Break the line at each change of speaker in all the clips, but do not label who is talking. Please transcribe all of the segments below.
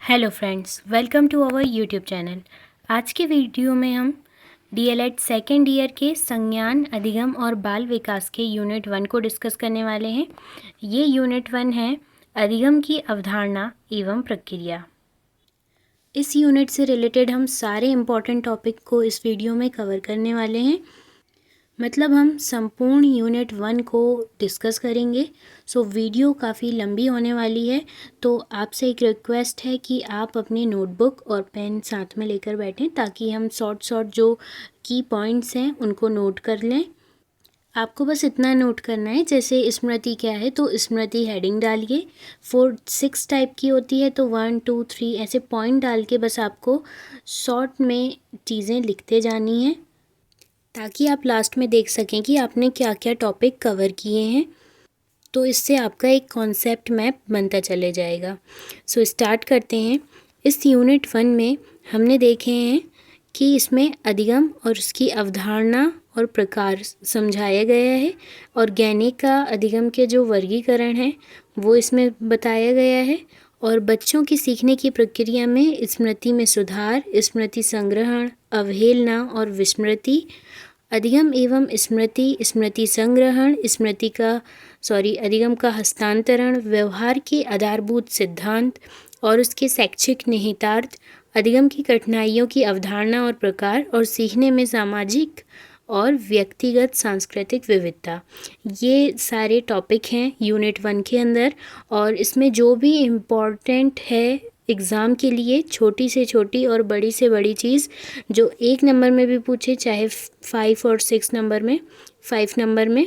Hello friends, welcome to our YouTube channel. आज के video में हम डीएलएड सेकेंड ईयर के संज्ञान, अधिगम और बाल विकास के यूनिट 1 को डिस्कस करने वाले हैं। ये यूनिट 1 है अधिगम की अवधारणा एवं प्रक्रिया। इस यूनिट से रिलेटेड हम सारे इम्पॉर्टेंट टॉपिक को इस वीडियो में कवर करने वाले हैं। मतलब हम संपूर्ण यूनिट 1 को डिस्कस करेंगे। सो वीडियो काफ़ी लंबी होने वाली है, तो आपसे एक रिक्वेस्ट है कि आप अपनी नोटबुक और पेन साथ में लेकर बैठें ताकि हम शॉर्ट जो की पॉइंट्स हैं उनको नोट कर लें। आपको बस इतना नोट करना है, जैसे स्मृति क्या है तो स्मृति हेडिंग डालिए। 4-6 टाइप की होती है, तो 1 2 3 ऐसे पॉइंट डाल के बस आपको शॉर्ट में चीज़ें लिखते जानी हैं ताकि आप लास्ट में देख सकें कि आपने क्या क्या टॉपिक कवर किए हैं। तो इससे आपका एक कॉन्सेप्ट मैप बनता चले जाएगा। सो स्टार्ट करते हैं। इस यूनिट 1 में हमने देखे हैं कि इसमें अधिगम और उसकी अवधारणा और प्रकार समझाया गया है, और गैनिका अधिगम के जो वर्गीकरण हैं वो इसमें बताया गया है, और बच्चों की सीखने की प्रक्रिया में स्मृति में सुधार, स्मृति संग्रहण, अवहेलना और विस्मृति, अधिगम एवं स्मृति, स्मृति संग्रहण, अधिगम का हस्तांतरण, व्यवहार के आधारभूत सिद्धांत और उसके शैक्षिक निहितार्थ, अधिगम की कठिनाइयों की अवधारणा और प्रकार, और सीखने में सामाजिक और व्यक्तिगत सांस्कृतिक विविधता। ये सारे टॉपिक हैं यूनिट 1 के अंदर, और इसमें जो भी इम्पोर्टेंट है एग्ज़ाम के लिए, छोटी से छोटी और बड़ी से बड़ी चीज़ जो 1 नंबर में भी पूछे, चाहे 5 और 6 नंबर में, 5 नंबर में,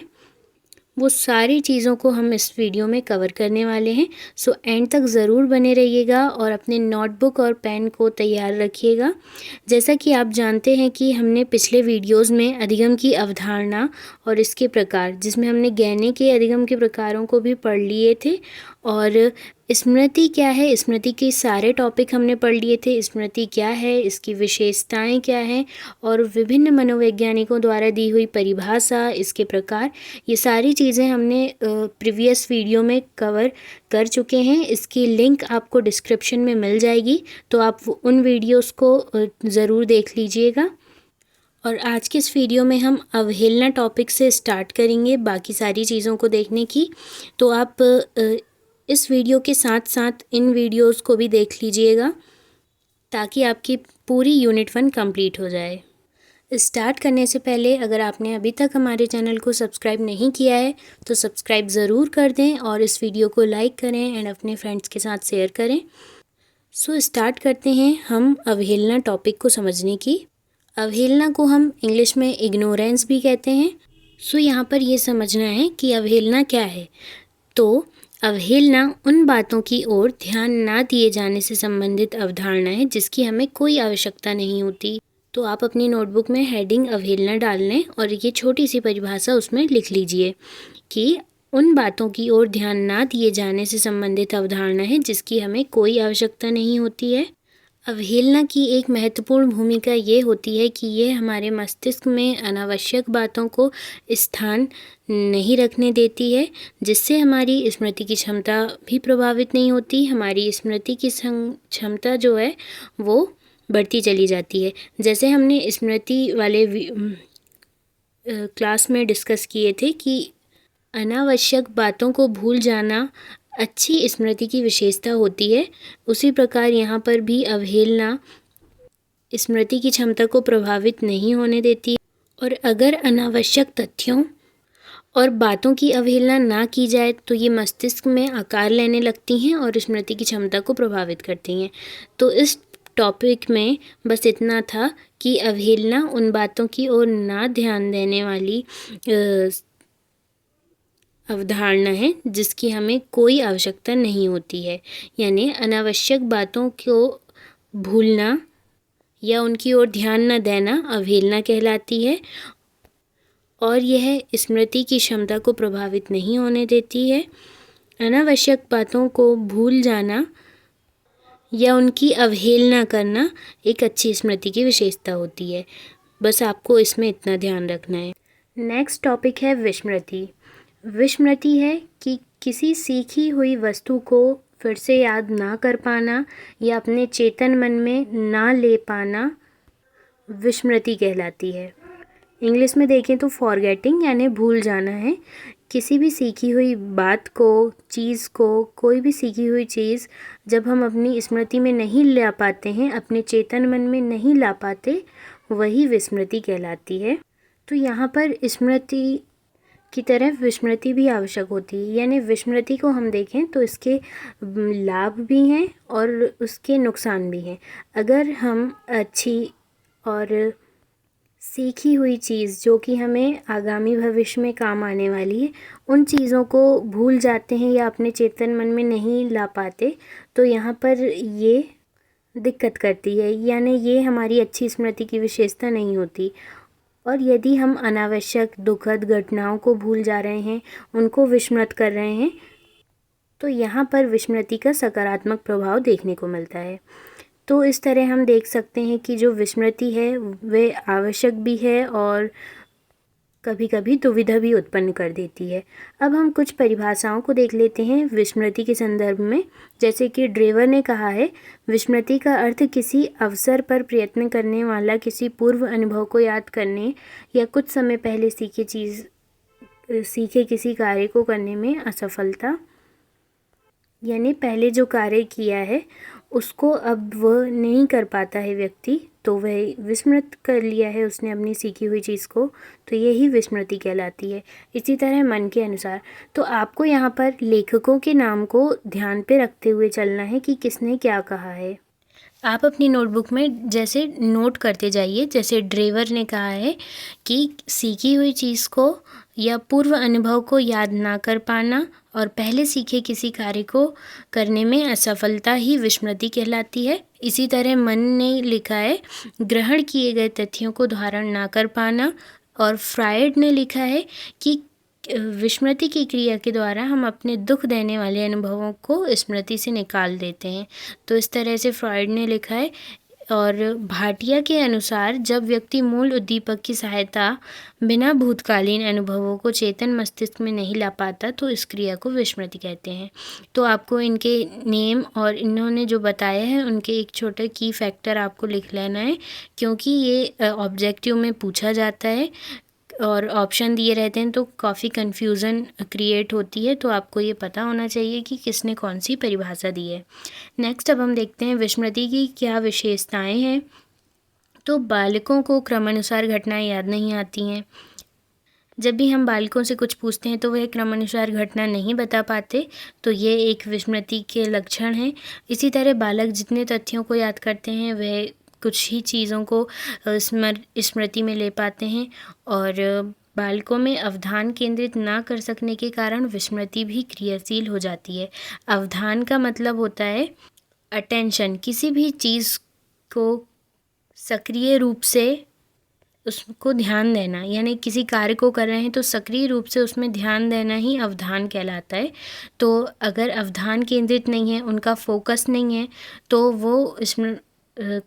वो सारी चीज़ों को हम इस वीडियो में कवर करने वाले हैं। सो एंड तक ज़रूर बने रहिएगा और अपने नोटबुक और पेन को तैयार रखिएगा। जैसा कि आप जानते हैं कि हमने पिछले वीडियोस में अधिगम की अवधारणा और इसके प्रकार, जिसमें हमने गहने के अधिगम के प्रकारों को भी पढ़ लिए थे, और स्मृति क्या है, स्मृति के सारे टॉपिक हमने पढ़ लिए थे। स्मृति क्या है, इसकी विशेषताएं क्या हैं, और विभिन्न मनोवैज्ञानिकों द्वारा दी हुई परिभाषा, इसके प्रकार, ये सारी चीज़ें हमने प्रीवियस वीडियो में कवर कर चुके हैं। इसकी लिंक आपको डिस्क्रिप्शन में मिल जाएगी, तो आप उन वीडियोस को ज़रूर देख लीजिएगा। और आज के इस वीडियो में हम अवहेलना टॉपिक से स्टार्ट करेंगे बाकी सारी चीज़ों को देखने की। तो आप इस वीडियो के साथ साथ इन वीडियोस को भी देख लीजिएगा ताकि आपकी पूरी यूनिट 1 कंप्लीट हो जाए। स्टार्ट करने से पहले अगर आपने अभी तक हमारे चैनल को सब्सक्राइब नहीं किया है तो सब्सक्राइब ज़रूर कर दें, और इस वीडियो को लाइक करें एंड अपने फ्रेंड्स के साथ शेयर करें। सो स्टार्ट करते हैं हम अवहेलना टॉपिक को समझने की। अवहेलना को हम इंग्लिश में इग्नोरेंस भी कहते हैं। सो यहाँ पर ये समझना है कि अवहेलना क्या है। तो अवहेलना उन बातों की ओर ध्यान ना दिए जाने से संबंधित अवधारणा है जिसकी हमें कोई आवश्यकता नहीं होती। तो आप अपनी नोटबुक में हेडिंग अवहेलना डाल लें और ये छोटी सी परिभाषा उसमें लिख लीजिए कि उन बातों की ओर ध्यान ना दिए जाने से संबंधित अवधारणा है जिसकी हमें कोई आवश्यकता नहीं होती है। अवहेलना की एक महत्वपूर्ण भूमिका ये होती है कि ये हमारे मस्तिष्क में अनावश्यक बातों को स्थान नहीं रखने देती है, जिससे हमारी स्मृति की क्षमता भी प्रभावित नहीं होती। हमारी स्मृति की क्षमता जो है वो बढ़ती चली जाती है। जैसे हमने स्मृति वाले क्लास में डिस्कस किए थे कि अनावश्यक बातों को भूल जाना अच्छी स्मृति की विशेषता होती है, उसी प्रकार यहाँ पर भी अवहेलना स्मृति की क्षमता को प्रभावित नहीं होने देती। और अगर अनावश्यक तथ्यों और बातों की अवहेलना ना की जाए तो ये मस्तिष्क में आकार लेने लगती हैं और स्मृति की क्षमता को प्रभावित करती हैं। तो इस टॉपिक में बस इतना था कि अवहेलना उन बातों की ओर ना ध्यान देने वाली अवधारणा है जिसकी हमें कोई आवश्यकता नहीं होती है, यानी अनावश्यक बातों को भूलना या उनकी ओर ध्यान न देना अवहेलना कहलाती है, और यह स्मृति की क्षमता को प्रभावित नहीं होने देती है। अनावश्यक बातों को भूल जाना या उनकी अवहेलना करना एक अच्छी स्मृति की विशेषता होती है। बस आपको इसमें इतना ध्यान रखना है। नेक्स्ट टॉपिक है विस्मृति। विस्मृति है कि किसी सीखी हुई वस्तु को फिर से याद ना कर पाना या अपने चेतन मन में ना ले पाना विस्मृति कहलाती है। इंग्लिश में देखें तो फॉरगेटिंग यानी भूल जाना है। किसी भी सीखी हुई बात को, चीज़ को, कोई भी सीखी हुई चीज़ जब हम अपनी स्मृति में नहीं ला पाते हैं, अपने चेतन मन में नहीं ला पाते, वही विस्मृति कहलाती है। तो यहाँ पर स्मृति की तरह विस्मृति भी आवश्यक होती है। यानी विस्मृति को हम देखें तो इसके लाभ भी हैं और उसके नुकसान भी हैं। अगर हम अच्छी और सीखी हुई चीज़ जो कि हमें आगामी भविष्य में काम आने वाली है, उन चीज़ों को भूल जाते हैं या अपने चेतन मन में नहीं ला पाते, तो यहाँ पर ये दिक्कत करती है। यानी ये हमारी अच्छी स्मृति की विशेषता नहीं होती। और यदि हम अनावश्यक दुखद घटनाओं को भूल जा रहे हैं, उनको विस्मृत कर रहे हैं, तो यहाँ पर विस्मृति का सकारात्मक प्रभाव देखने को मिलता है। तो इस तरह हम देख सकते हैं कि जो विस्मृति है वह आवश्यक भी है और कभी कभी दुविधा भी उत्पन्न कर देती है। अब हम कुछ परिभाषाओं को देख लेते हैं विस्मृति के संदर्भ में। जैसे कि ड्रेवर ने कहा है, विस्मृति का अर्थ किसी अवसर पर प्रयत्न करने वाला किसी पूर्व अनुभव को याद करने या कुछ समय पहले सीखे किसी कार्य को करने में असफलता। यानी पहले जो कार्य किया है उसको अब वह नहीं कर पाता है व्यक्ति, तो वह विस्मृत कर लिया है उसने अपनी सीखी हुई चीज़ को, तो यही विस्मृति कहलाती है। इसी तरह मन के अनुसार, तो आपको यहाँ पर लेखकों के नाम को ध्यान पे रखते हुए चलना है कि किसने क्या कहा है। आप अपनी नोटबुक में जैसे नोट करते जाइए। जैसे ड्रेवर ने कहा है कि सीखी हुई चीज़ को या पूर्व अनुभव को याद ना कर पाना और पहले सीखे किसी कार्य को करने में असफलता ही विस्मृति कहलाती है। इसी तरह मन ने लिखा है, ग्रहण किए गए तथ्यों को धारण ना कर पाना। और फ्रायड ने लिखा है कि विस्मृति की क्रिया के द्वारा हम अपने दुख देने वाले अनुभवों को स्मृति से निकाल देते हैं। तो इस तरह से फ्रायड ने लिखा है। और भाटिया के अनुसार जब व्यक्ति मूल उद्दीपक की सहायता बिना भूतकालीन अनुभवों को चेतन मस्तिष्क में नहीं ला पाता, तो इस क्रिया को विस्मृति कहते हैं। तो आपको इनके नेम और इन्होंने जो बताया है उनके एक छोटे की फैक्टर आपको लिख लेना है, क्योंकि ये ऑब्जेक्टिव में पूछा जाता है और ऑप्शन दिए रहते हैं तो काफ़ी कन्फ्यूज़न क्रिएट होती है। तो आपको ये पता होना चाहिए कि किसने कौन सी परिभाषा दी है। नेक्स्ट अब हम देखते हैं विस्मृति की क्या विशेषताएं हैं। तो बालकों को क्रमानुसार घटनाएं याद नहीं आती हैं। जब भी हम बालकों से कुछ पूछते हैं तो वह क्रमानुसार घटना नहीं बता पाते, तो ये एक विस्मृति के लक्षण हैं। इसी तरह बालक जितने तथ्यों को याद करते हैं वह कुछ ही चीज़ों को स्मृति में ले पाते हैं। और बालकों में अवधान केंद्रित ना कर सकने के कारण विस्मृति भी क्रियाशील हो जाती है। अवधान का मतलब होता है अटेंशन, किसी भी चीज़ को सक्रिय रूप से उसको ध्यान देना। यानी किसी कार्य को कर रहे हैं तो सक्रिय रूप से उसमें ध्यान देना ही अवधान कहलाता है। तो अगर अवधान केंद्रित नहीं है, उनका फोकस नहीं है, तो वो इसमें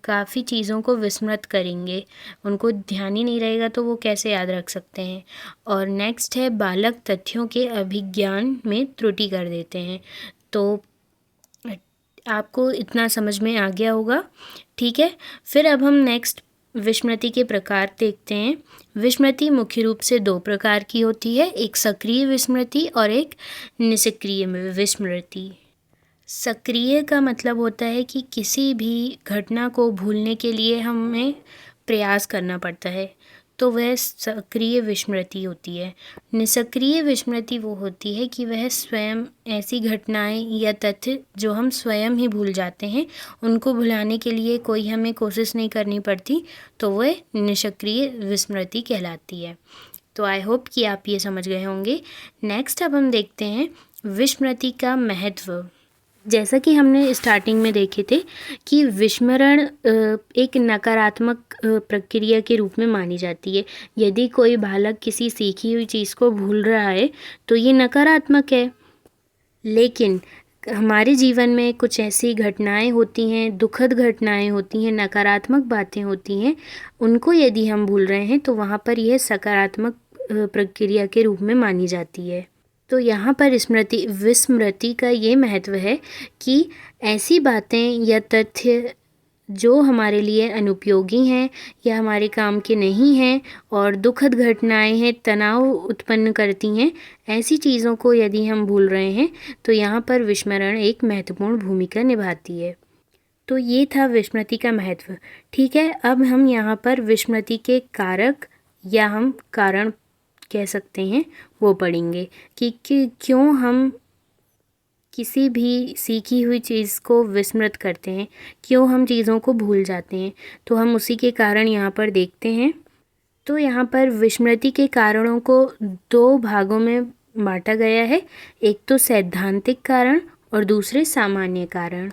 काफ़ी चीज़ों को विस्मृत करेंगे। उनको ध्यान ही नहीं रहेगा तो वो कैसे याद रख सकते हैं। और नेक्स्ट है बालक तथ्यों के अभिज्ञान में त्रुटि कर देते हैं। तो आपको इतना समझ में आ गया होगा, ठीक है। फिर अब हम नेक्स्ट विस्मृति के प्रकार देखते हैं। विस्मृति मुख्य रूप से दो प्रकार की होती है, एक सक्रिय विस्मृति और एक निष्क्रिय विस्मृति। सक्रिय का मतलब होता है कि किसी भी घटना को भूलने के लिए हमें प्रयास करना पड़ता है, तो वह सक्रिय विस्मृति होती है। निष्क्रिय विस्मृति वो होती है कि वह स्वयं ऐसी घटनाएं या तथ्य जो हम स्वयं ही भूल जाते हैं, उनको भुलाने के लिए कोई हमें कोशिश नहीं करनी पड़ती, तो वह निष्क्रिय विस्मृति कहलाती है। तो आई होप कि आप ये समझ गए होंगे। नेक्स्ट अब हम देखते हैं विस्मृति का महत्व। जैसा कि हमने स्टार्टिंग में देखे थे कि विस्मरण एक नकारात्मक प्रक्रिया के रूप में मानी जाती है। यदि कोई बालक किसी सीखी हुई चीज़ को भूल रहा है तो ये नकारात्मक है। लेकिन हमारे जीवन में कुछ ऐसी घटनाएं होती हैं, दुखद घटनाएं होती हैं, नकारात्मक बातें होती हैं, उनको यदि हम भूल रहे हैं तो वहाँ पर यह सकारात्मक प्रक्रिया के रूप में मानी जाती है। तो यहाँ पर विस्मृति का ये महत्व है कि ऐसी बातें या तथ्य जो हमारे लिए अनुपयोगी हैं या हमारे काम के नहीं हैं और दुखद घटनाएं हैं, तनाव उत्पन्न करती हैं, ऐसी चीज़ों को यदि हम भूल रहे हैं तो यहाँ पर विस्मरण एक महत्वपूर्ण भूमिका निभाती है। तो ये था विस्मृति का महत्व। ठीक है, अब हम यहाँ पर विस्मृति के कारक या हम कारण कह सकते हैं वो पढ़ेंगे कि क्यों हम किसी भी सीखी हुई चीज़ को विस्मृत करते हैं, क्यों हम चीज़ों को भूल जाते हैं। तो हम उसी के कारण यहाँ पर देखते हैं। तो यहाँ पर विस्मृति के कारणों को 2 भागों में बांटा गया है, एक तो सैद्धांतिक कारण और दूसरे सामान्य कारण।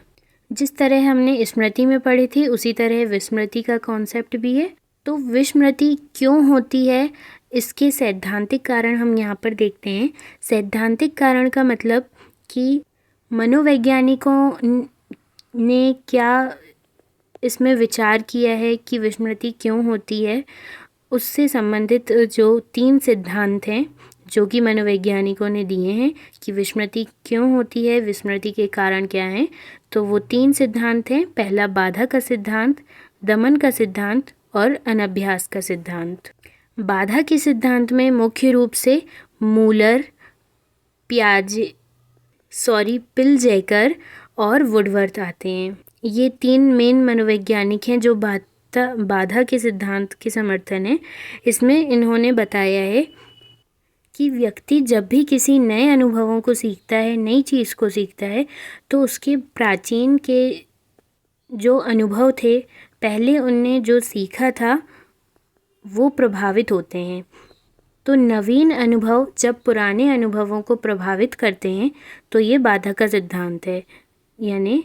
जिस तरह हमने स्मृति में पढ़ी थी उसी तरह विस्मृति का कॉन्सेप्ट भी है। तो विस्मृति क्यों होती है, इसके सैद्धांतिक कारण हम यहाँ पर देखते हैं। सैद्धांतिक कारण का मतलब कि मनोवैज्ञानिकों ने क्या इसमें विचार किया है कि विस्मृति क्यों होती है, उससे संबंधित जो 3 सिद्धांत हैं जो कि मनोवैज्ञानिकों ने दिए हैं कि विस्मृति क्यों होती है, विस्मृति के कारण क्या हैं। तो वो 3 सिद्धांत हैं। पहला बाधा का सिद्धांत, दमन का सिद्धांत और अनभ्यास का सिद्धांत। बाधा के सिद्धांत में मुख्य रूप से मूलर, पिलजेकर और वुडवर्थ आते हैं। ये 3 मेन मनोवैज्ञानिक हैं जो बाधा के सिद्धांत के समर्थन है। इसमें इन्होंने बताया है कि व्यक्ति जब भी किसी नए अनुभवों को सीखता है, नई चीज़ को सीखता है, तो उसके प्राचीन के जो अनुभव थे, पहले उनने जो सीखा था वो प्रभावित होते हैं। तो नवीन अनुभव जब पुराने अनुभवों को प्रभावित करते हैं तो ये बाधा का सिद्धांत है, यानी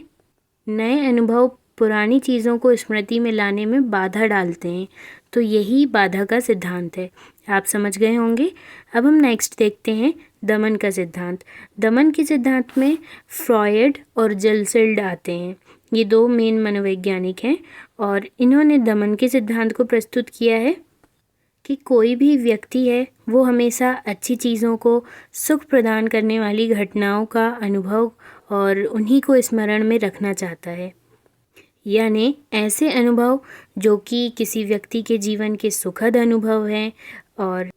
नए अनुभव पुरानी चीज़ों को स्मृति में लाने में बाधा डालते हैं। तो यही बाधा का सिद्धांत है। आप समझ गए होंगे। अब हम नेक्स्ट देखते हैं दमन का सिद्धांत। दमन के सिद्धांत में फ्रॉयड और जेल्सिल्ड आते हैं। ये 2 मेन मनोवैज्ञानिक हैं और इन्होंने दमन के सिद्धांत को प्रस्तुत किया है कि कोई भी व्यक्ति है वो हमेशा अच्छी चीज़ों को, सुख प्रदान करने वाली घटनाओं का अनुभव और उन्हीं को स्मरण में रखना चाहता है। यानी ऐसे अनुभव जो कि किसी व्यक्ति के जीवन के सुखद अनुभव हैं और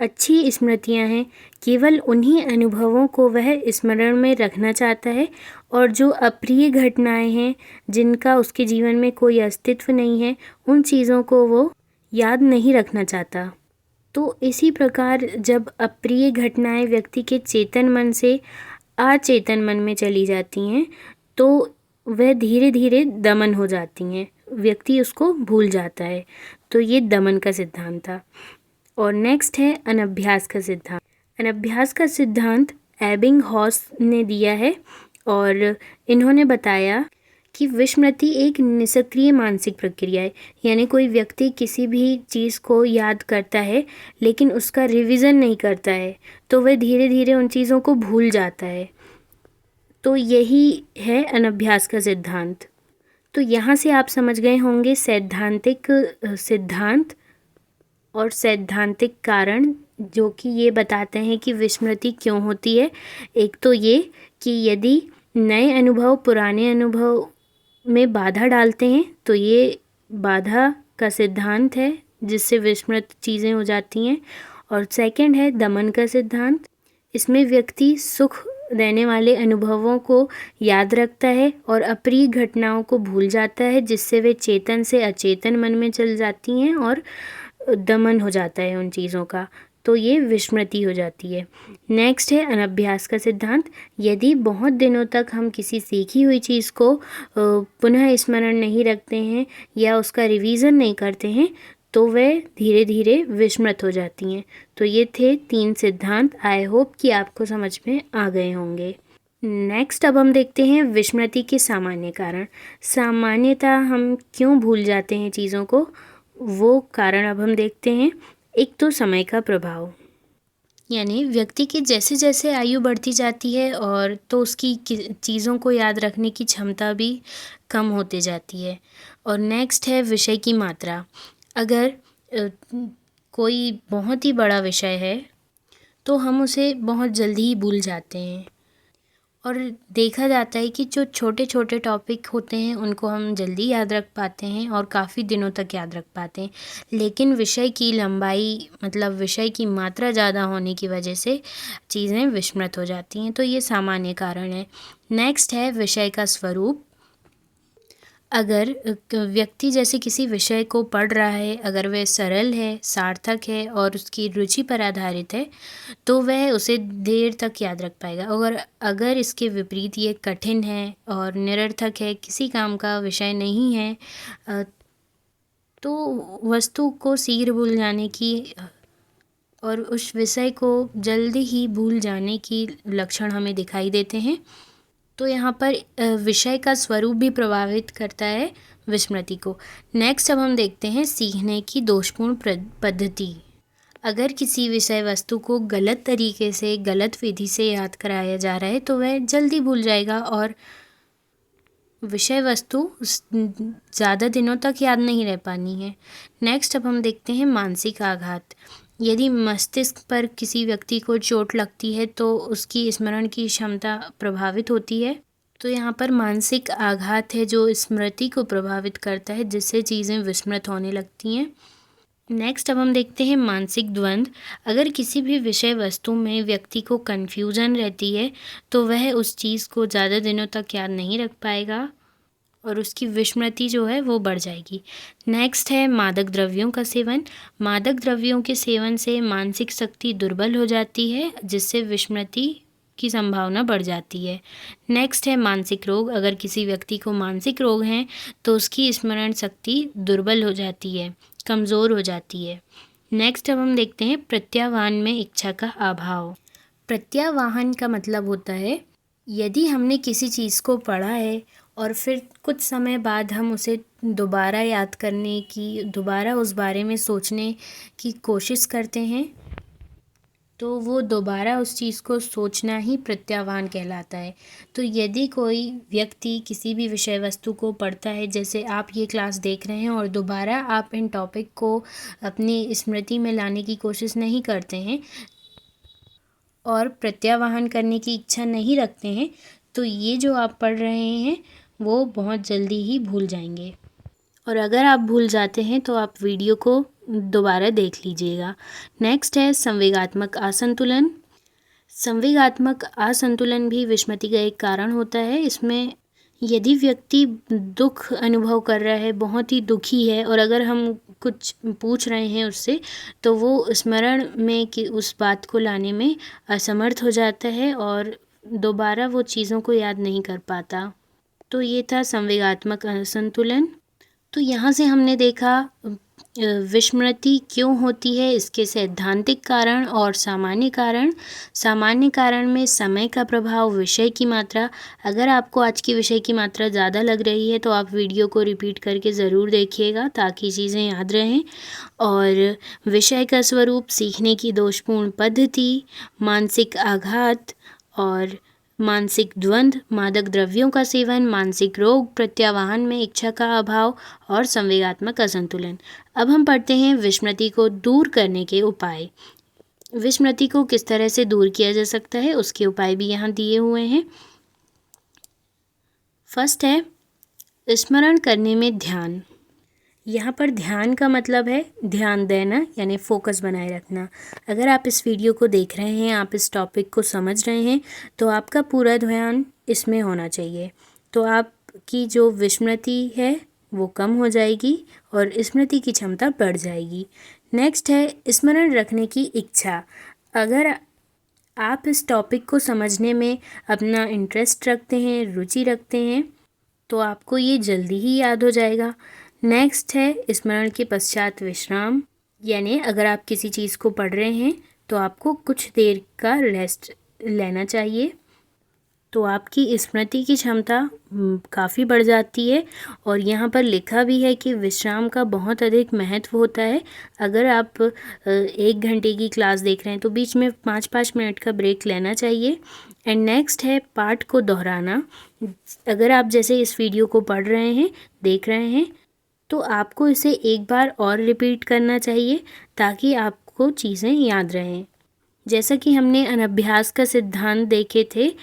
अच्छी स्मृतियां हैं, केवल उन्हीं अनुभवों को वह स्मरण में रखना चाहता है और जो अप्रिय घटनाएं हैं जिनका उसके जीवन में कोई अस्तित्व नहीं है, उन चीज़ों को वो याद नहीं रखना चाहता। तो इसी प्रकार जब अप्रिय घटनाएं व्यक्ति के चेतन मन से अचेतन मन में चली जाती हैं तो वह धीरे धीरे दमन हो जाती हैं, व्यक्ति उसको भूल जाता है। तो ये दमन का सिद्धांत था। और नेक्स्ट है अनभ्यास का सिद्धांत। अनभ्यास का सिद्धांत एबिंगहॉस ने दिया है और इन्होंने बताया कि विस्मृति एक निष्क्रिय मानसिक प्रक्रिया है। यानी कोई व्यक्ति किसी भी चीज़ को याद करता है लेकिन उसका रिवीजन नहीं करता है तो वह धीरे धीरे उन चीज़ों को भूल जाता है। तो यही है अनभ्यास का सिद्धांत। तो यहाँ से आप समझ गए होंगे सैद्धांतिक सिद्धांत और सैद्धांतिक कारण जो कि ये बताते हैं कि विस्मृति क्यों होती है। एक तो ये कि यदि नए अनुभव पुराने अनुभव में बाधा डालते हैं तो ये बाधा का सिद्धांत है जिससे विस्मृत चीज़ें हो जाती हैं। और सेकंड है दमन का सिद्धांत। इसमें व्यक्ति सुख देने वाले अनुभवों को याद रखता है और अप्रिय घटनाओं को भूल जाता है जिससे वे चेतन से अचेतन मन में चल जाती हैं और दमन हो जाता है उन चीज़ों का। तो ये विस्मृति हो जाती है। नेक्स्ट है अनभ्यास का सिद्धांत। यदि बहुत दिनों तक हम किसी सीखी हुई चीज़ को पुनः स्मरण नहीं रखते हैं या उसका रिवीजन नहीं करते हैं तो वह धीरे धीरे विस्मृत हो जाती हैं। तो ये थे 3 सिद्धांत। आई होप कि आपको समझ में आ गए होंगे। नेक्स्ट अब हम देखते हैं विस्मृति के सामान्य कारण। सामान्यतः हम क्यों भूल जाते हैं चीज़ों को, वो कारण अब हम देखते हैं। एक तो समय का प्रभाव, यानी व्यक्ति की जैसे जैसे आयु बढ़ती जाती है और तो उसकी चीज़ों को याद रखने की क्षमता भी कम होती जाती है। और नेक्स्ट है विषय की मात्रा। अगर कोई बहुत ही बड़ा विषय है तो हम उसे बहुत जल्दी ही भूल जाते हैं। और देखा जाता है कि जो छोटे छोटे टॉपिक होते हैं उनको हम जल्दी याद रख पाते हैं और काफ़ी दिनों तक याद रख पाते हैं, लेकिन विषय की लंबाई मतलब विषय की मात्रा ज़्यादा होने की वजह से चीज़ें विस्मृत हो जाती हैं। तो ये सामान्य कारण है। नेक्स्ट है विषय का स्वरूप। अगर व्यक्ति जैसे किसी विषय को पढ़ रहा है, अगर वह सरल है, सार्थक है और उसकी रुचि पर आधारित है, तो वह उसे देर तक याद रख पाएगा। और अगर इसके विपरीत ये कठिन है और निरर्थक है, किसी काम का विषय नहीं है, तो वस्तु को शीघ्र भूल जाने की और उस विषय को जल्दी ही भूल जाने की लक्षण हमें दिखाई देते हैं। तो यहाँ पर विषय का स्वरूप भी प्रभावित करता है विस्मृति को। नेक्स्ट अब हम देखते हैं सीखने की दोषपूर्ण पद्धति। अगर किसी विषय वस्तु को गलत तरीके से, गलत विधि से याद कराया जा रहा है तो वह जल्दी भूल जाएगा और विषय वस्तु ज़्यादा दिनों तक याद नहीं रह पानी है। नेक्स्ट अब हम देखते हैं मानसिक आघात। यदि मस्तिष्क पर किसी व्यक्ति को चोट लगती है तो उसकी स्मरण की क्षमता प्रभावित होती है। तो यहाँ पर मानसिक आघात है जो स्मृति को प्रभावित करता है, जिससे चीज़ें विस्मृत होने लगती हैं। नेक्स्ट अब हम देखते हैं मानसिक द्वंद्व। अगर किसी भी विषय वस्तु में व्यक्ति को कन्फ्यूजन रहती है तो वह उस चीज़ को ज़्यादा दिनों तक याद नहीं रख पाएगा और उसकी विस्मृति जो है वो बढ़ जाएगी। नेक्स्ट है मादक द्रव्यों का सेवन। मादक द्रव्यों के सेवन से मानसिक शक्ति दुर्बल हो जाती है, जिससे विस्मृति की संभावना बढ़ जाती है। नेक्स्ट है मानसिक रोग। अगर किसी व्यक्ति को मानसिक रोग हैं तो उसकी स्मरण शक्ति दुर्बल हो जाती है, कमज़ोर हो जाती है। नेक्स्ट अब हम देखते हैं प्रत्याह्वान में इच्छा का अभाव। प्रत्याह्वान का मतलब होता है यदि हमने किसी चीज़ को पढ़ा है और फिर कुछ समय बाद हम उसे दोबारा याद करने की, दोबारा उस बारे में सोचने की कोशिश करते हैं, तो वो दोबारा उस चीज़ को सोचना ही प्रत्याह्वान कहलाता है। तो यदि कोई व्यक्ति किसी भी विषय वस्तु को पढ़ता है, जैसे आप ये क्लास देख रहे हैं और दोबारा आप इन टॉपिक को अपनी स्मृति में लाने की कोशिश नहीं करते हैं और प्रत्याह्वान करने की इच्छा नहीं रखते हैं, तो ये जो आप पढ़ रहे हैं वो बहुत जल्दी ही भूल जाएंगे। और अगर आप भूल जाते हैं तो आप वीडियो को दोबारा देख लीजिएगा। नेक्स्ट है संवेगात्मक असंतुलन। संवेगात्मक असंतुलन भी विस्मृति का एक कारण होता है। इसमें यदि व्यक्ति दुख अनुभव कर रहा है, बहुत ही दुखी है, और अगर हम कुछ पूछ रहे हैं उससे तो वो स्मरण में कि उस बात को लाने में असमर्थ हो जाता है और दोबारा वो चीज़ों को याद नहीं कर पाता। तो ये था संवेगात्मक असंतुलन। तो यहाँ से हमने देखा विस्मृति क्यों होती है, इसके सैद्धांतिक कारण और सामान्य कारण। सामान्य कारण में समय का प्रभाव, विषय की मात्रा। अगर आपको आज की विषय की मात्रा ज़्यादा लग रही है तो आप वीडियो को रिपीट करके ज़रूर देखिएगा ताकि चीज़ें याद रहें। और विषय का स्वरूप, सीखने की दोषपूर्ण पद्धति, मानसिक आघात और मानसिक द्वंद्व, मादक द्रव्यों का सेवन, मानसिक रोग, प्रत्याह्वान में इच्छा का अभाव और संवेगात्मक असंतुलन। अब हम पढ़ते हैं विस्मृति को दूर करने के उपाय। विस्मृति को किस तरह से दूर किया जा सकता है उसके उपाय भी यहाँ दिए हुए हैं। फर्स्ट है स्मरण करने में ध्यान। यहाँ पर ध्यान का मतलब है ध्यान देना, यानी फोकस बनाए रखना। अगर आप इस वीडियो को देख रहे हैं, आप इस टॉपिक को समझ रहे हैं, तो आपका पूरा ध्यान इसमें होना चाहिए। तो आपकी जो विस्मृति है वो कम हो जाएगी और स्मृति की क्षमता बढ़ जाएगी। नेक्स्ट है स्मरण रखने की इच्छा। अगर आप इस टॉपिक को समझने में अपना इंटरेस्ट रखते हैं, रुचि रखते हैं, तो आपको ये जल्दी ही याद हो जाएगा। नेक्स्ट है स्मरण के पश्चात विश्राम, यानी अगर आप किसी चीज़ को पढ़ रहे हैं तो आपको कुछ देर का रेस्ट लेना चाहिए, तो आपकी स्मृति की क्षमता काफ़ी बढ़ जाती है। और यहाँ पर लिखा भी है कि विश्राम का बहुत अधिक महत्व होता है। अगर आप 1 घंटे की क्लास देख रहे हैं तो बीच में 5-5 मिनट का ब्रेक लेना चाहिए। एंड नेक्स्ट है पाठ को दोहराना। अगर आप जैसे इस वीडियो को पढ़ रहे हैं, देख रहे हैं, तो आपको इसे एक बार और रिपीट करना चाहिए ताकि आपको चीज़ें याद रहें। जैसा कि हमने अनभ्यास का सिद्धांत देखे थे,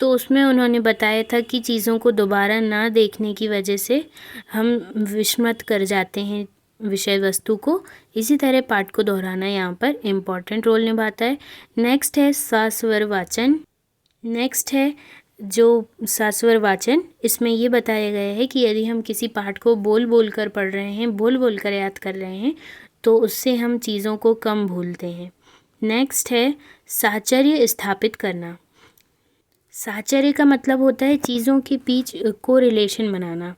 तो उसमें उन्होंने बताया था कि चीज़ों को दोबारा ना देखने की वजह से हम विस्मृत कर जाते हैं विषय वस्तु को। इसी तरह पाठ को दोहराना यहाँ पर इम्पॉर्टेंट रोल निभाता है। नेक्स्ट है सस्वर वाचन। नेक्स्ट है जो सस्वर वाचन, इसमें ये बताया गया है कि यदि हम किसी पाठ को बोल बोल कर पढ़ रहे हैं, बोल बोल कर याद कर रहे हैं, तो उससे हम चीज़ों को कम भूलते हैं। नेक्स्ट है साहचर्य स्थापित करना। साहचर्य का मतलब होता है चीज़ों के बीच को रिलेशन बनाना,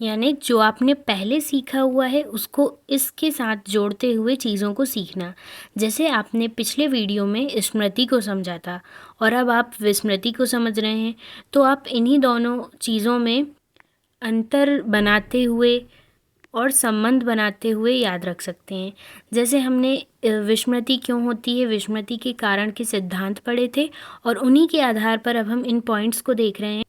यानी जो आपने पहले सीखा हुआ है उसको इसके साथ जोड़ते हुए चीज़ों को सीखना। जैसे आपने पिछले वीडियो में स्मृति को समझा था और अब आप विस्मृति को समझ रहे हैं, तो आप इन्हीं दोनों चीज़ों में अंतर बनाते हुए और संबंध बनाते हुए याद रख सकते हैं। जैसे हमने विस्मृति क्यों होती है, विस्मृति के कारण के सिद्धांत पढ़े थे और उन्हीं के आधार पर अब हम इन पॉइंट्स को देख रहे हैं,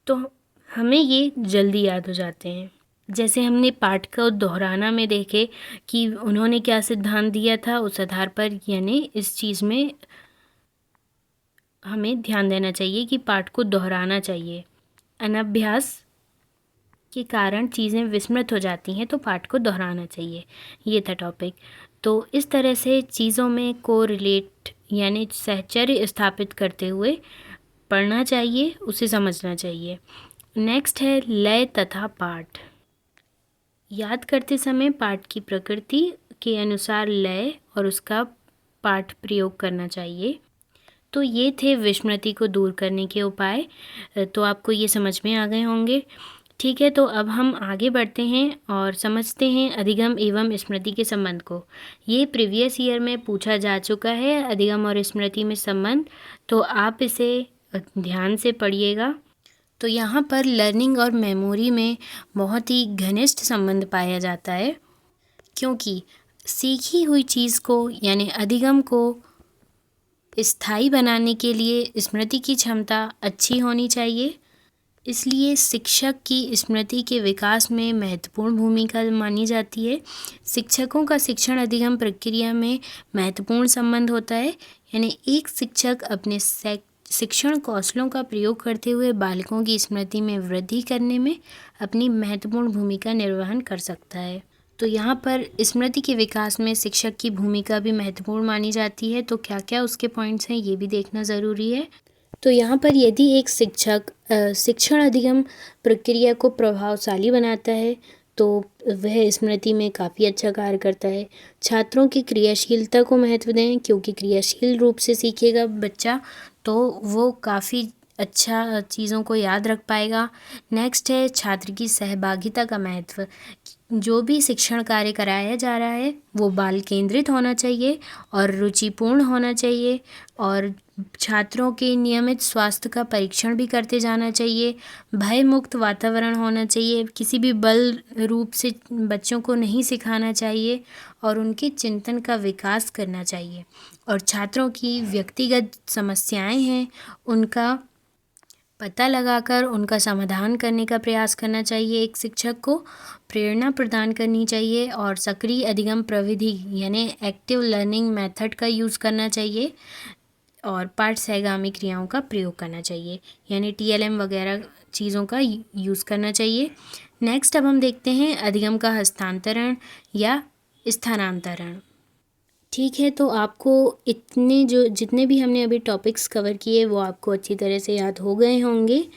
तो हमें ये जल्दी याद हो जाते हैं। जैसे हमने पाठ को दोहराना में देखे कि उन्होंने क्या सिद्धांत दिया था, उस आधार पर यानी इस चीज़ में हमें ध्यान देना चाहिए कि पाठ को दोहराना चाहिए। अनभ्यास के कारण चीज़ें विस्मृत हो जाती हैं, तो पाठ को दोहराना चाहिए। ये था टॉपिक। तो इस तरह से चीज़ों में कोरिलेट यानी साहचर्य स्थापित करते हुए पढ़ना चाहिए, उसे समझना चाहिए। नेक्स्ट है लय तथा पाठ। याद करते समय पाठ की प्रकृति के अनुसार लय और उसका पाठ प्रयोग करना चाहिए। तो ये थे विस्मृति को दूर करने के उपाय। तो आपको ये समझ में आ गए होंगे। ठीक है, तो अब हम आगे बढ़ते हैं और समझते हैं अधिगम एवं स्मृति के संबंध को। ये प्रीवियस ईयर में पूछा जा चुका है, अधिगम और स्मृति में संबंध, तो आप इसे ध्यान से पढ़िएगा। तो यहाँ पर लर्निंग और मेमोरी में बहुत ही घनिष्ठ संबंध पाया जाता है, क्योंकि सीखी हुई चीज़ को यानी अधिगम को स्थायी बनाने के लिए स्मृति की क्षमता अच्छी होनी चाहिए। इसलिए शिक्षक की स्मृति के विकास में महत्वपूर्ण भूमिका मानी जाती है। शिक्षकों का शिक्षण अधिगम प्रक्रिया में महत्वपूर्ण संबंध होता है, यानी एक शिक्षक अपने शिक्षण कौशलों का प्रयोग करते हुए बालकों की स्मृति में वृद्धि करने में अपनी महत्वपूर्ण भूमिका निर्वहन कर सकता है। तो यहाँ पर स्मृति के विकास में शिक्षक की भूमिका भी महत्वपूर्ण मानी जाती है। तो क्या क्या उसके पॉइंट्स हैं, ये भी देखना ज़रूरी है। तो यहाँ पर यदि एक शिक्षक शिक्षण अधिगम प्रक्रिया को प्रभावशाली बनाता है, तो वह स्मृति में काफ़ी अच्छा कार्य करता है। छात्रों की क्रियाशीलता को महत्व दें, क्योंकि क्रियाशील रूप से सीखेगा बच्चा तो वो काफ़ी अच्छा चीज़ों को याद रख पाएगा। नेक्स्ट है छात्र की सहभागिता का महत्व। जो भी शिक्षण कार्य कराया जा रहा है वो बाल केंद्रित होना चाहिए और रुचिपूर्ण होना चाहिए, और छात्रों के नियमित स्वास्थ्य का परीक्षण भी करते जाना चाहिए। भय मुक्त वातावरण होना चाहिए, किसी भी बल रूप से बच्चों को नहीं सिखाना चाहिए और उनके चिंतन का विकास करना चाहिए। और छात्रों की व्यक्तिगत समस्याएं हैं, उनका पता लगाकर उनका समाधान करने का प्रयास करना चाहिए। एक शिक्षक को प्रेरणा प्रदान करनी चाहिए और सक्रिय अधिगम प्रविधि यानी एक्टिव लर्निंग मेथड का यूज़ करना चाहिए और पाठ सहगामी क्रियाओं का प्रयोग करना चाहिए, यानी TLM वगैरह चीज़ों का यूज़ करना चाहिए। नेक्स्ट अब हम देखते हैं अधिगम का हस्तांतरण या स्थानांतरण। ठीक है, तो आपको जितने भी हमने अभी टॉपिक्स कवर किए वो आपको अच्छी तरह से याद हो गए होंगे।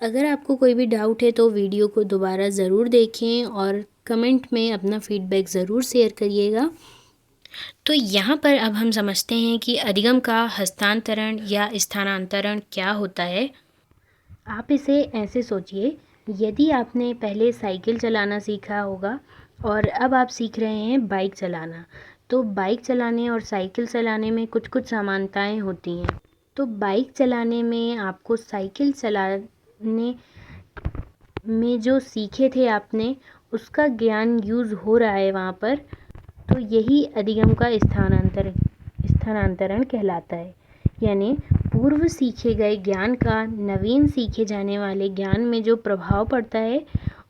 अगर आपको कोई भी डाउट है तो वीडियो को दोबारा ज़रूर देखें और कमेंट में अपना फीडबैक ज़रूर शेयर करिएगा। तो यहाँ पर अब हम समझते हैं कि अधिगम का हस्तांतरण या स्थानांतरण क्या होता है। आप इसे ऐसे सोचिए, यदि आपने पहले साइकिल चलाना सीखा होगा और अब आप सीख रहे हैं बाइक चलाना, तो बाइक चलाने और साइकिल चलाने में कुछ कुछ समानताएं होती हैं। तो बाइक चलाने में आपको साइकिल चलाने में जो सीखे थे आपने, उसका ज्ञान यूज़ हो रहा है वहाँ पर, तो यही अधिगम का स्थानांतरण कहलाता है। यानी पूर्व सीखे गए ज्ञान का नवीन सीखे जाने वाले ज्ञान में जो प्रभाव पड़ता है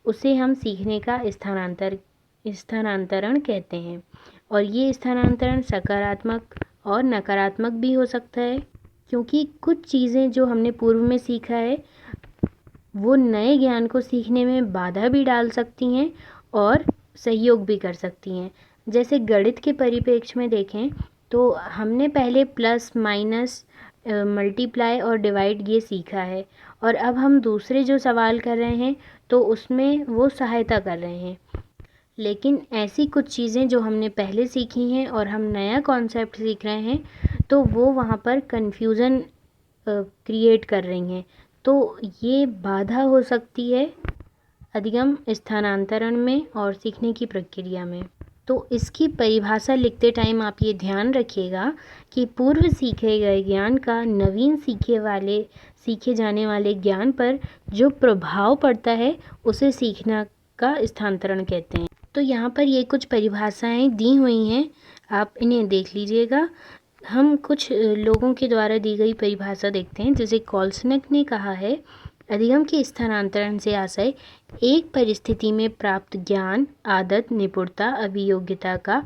उसे हम सीखने का स्थानांतरण कहते हैं। और ये स्थानांतरण सकारात्मक और नकारात्मक भी हो सकता है, क्योंकि कुछ चीज़ें जो हमने पूर्व में सीखा है वो नए ज्ञान को सीखने में बाधा भी डाल सकती हैं और सहयोग भी कर सकती हैं। जैसे गणित के परिप्रेक्ष्य में देखें तो हमने पहले प्लस माइनस मल्टीप्लाई और डिवाइड ये सीखा है, और अब हम दूसरे जो सवाल कर रहे हैं तो उसमें वो सहायता कर रहे हैं। लेकिन ऐसी कुछ चीज़ें जो हमने पहले सीखी हैं और हम नया कॉन्सेप्ट सीख रहे हैं तो वो वहाँ पर कन्फ्यूज़न क्रिएट कर रही हैं। तो ये बाधा हो सकती है अधिगम स्थानांतरण में और सीखने की प्रक्रिया में। तो इसकी परिभाषा लिखते टाइम आप ये ध्यान रखिएगा कि पूर्व सीखे गए ज्ञान का नवीन सीखे जाने वाले ज्ञान पर जो प्रभाव पड़ता है उसे सीखना का स्थानांतरण कहते हैं। तो यहाँ पर ये कुछ परिभाषाएं दी हुई हैं, आप इन्हें देख लीजिएगा। हम कुछ लोगों के द्वारा दी गई परिभाषा देखते हैं। जैसे कॉल्सनक ने कहा है, अधिगम के स्थानांतरण से आशय एक परिस्थिति में प्राप्त ज्ञान, आदत, निपुणता, अभियोग्यता का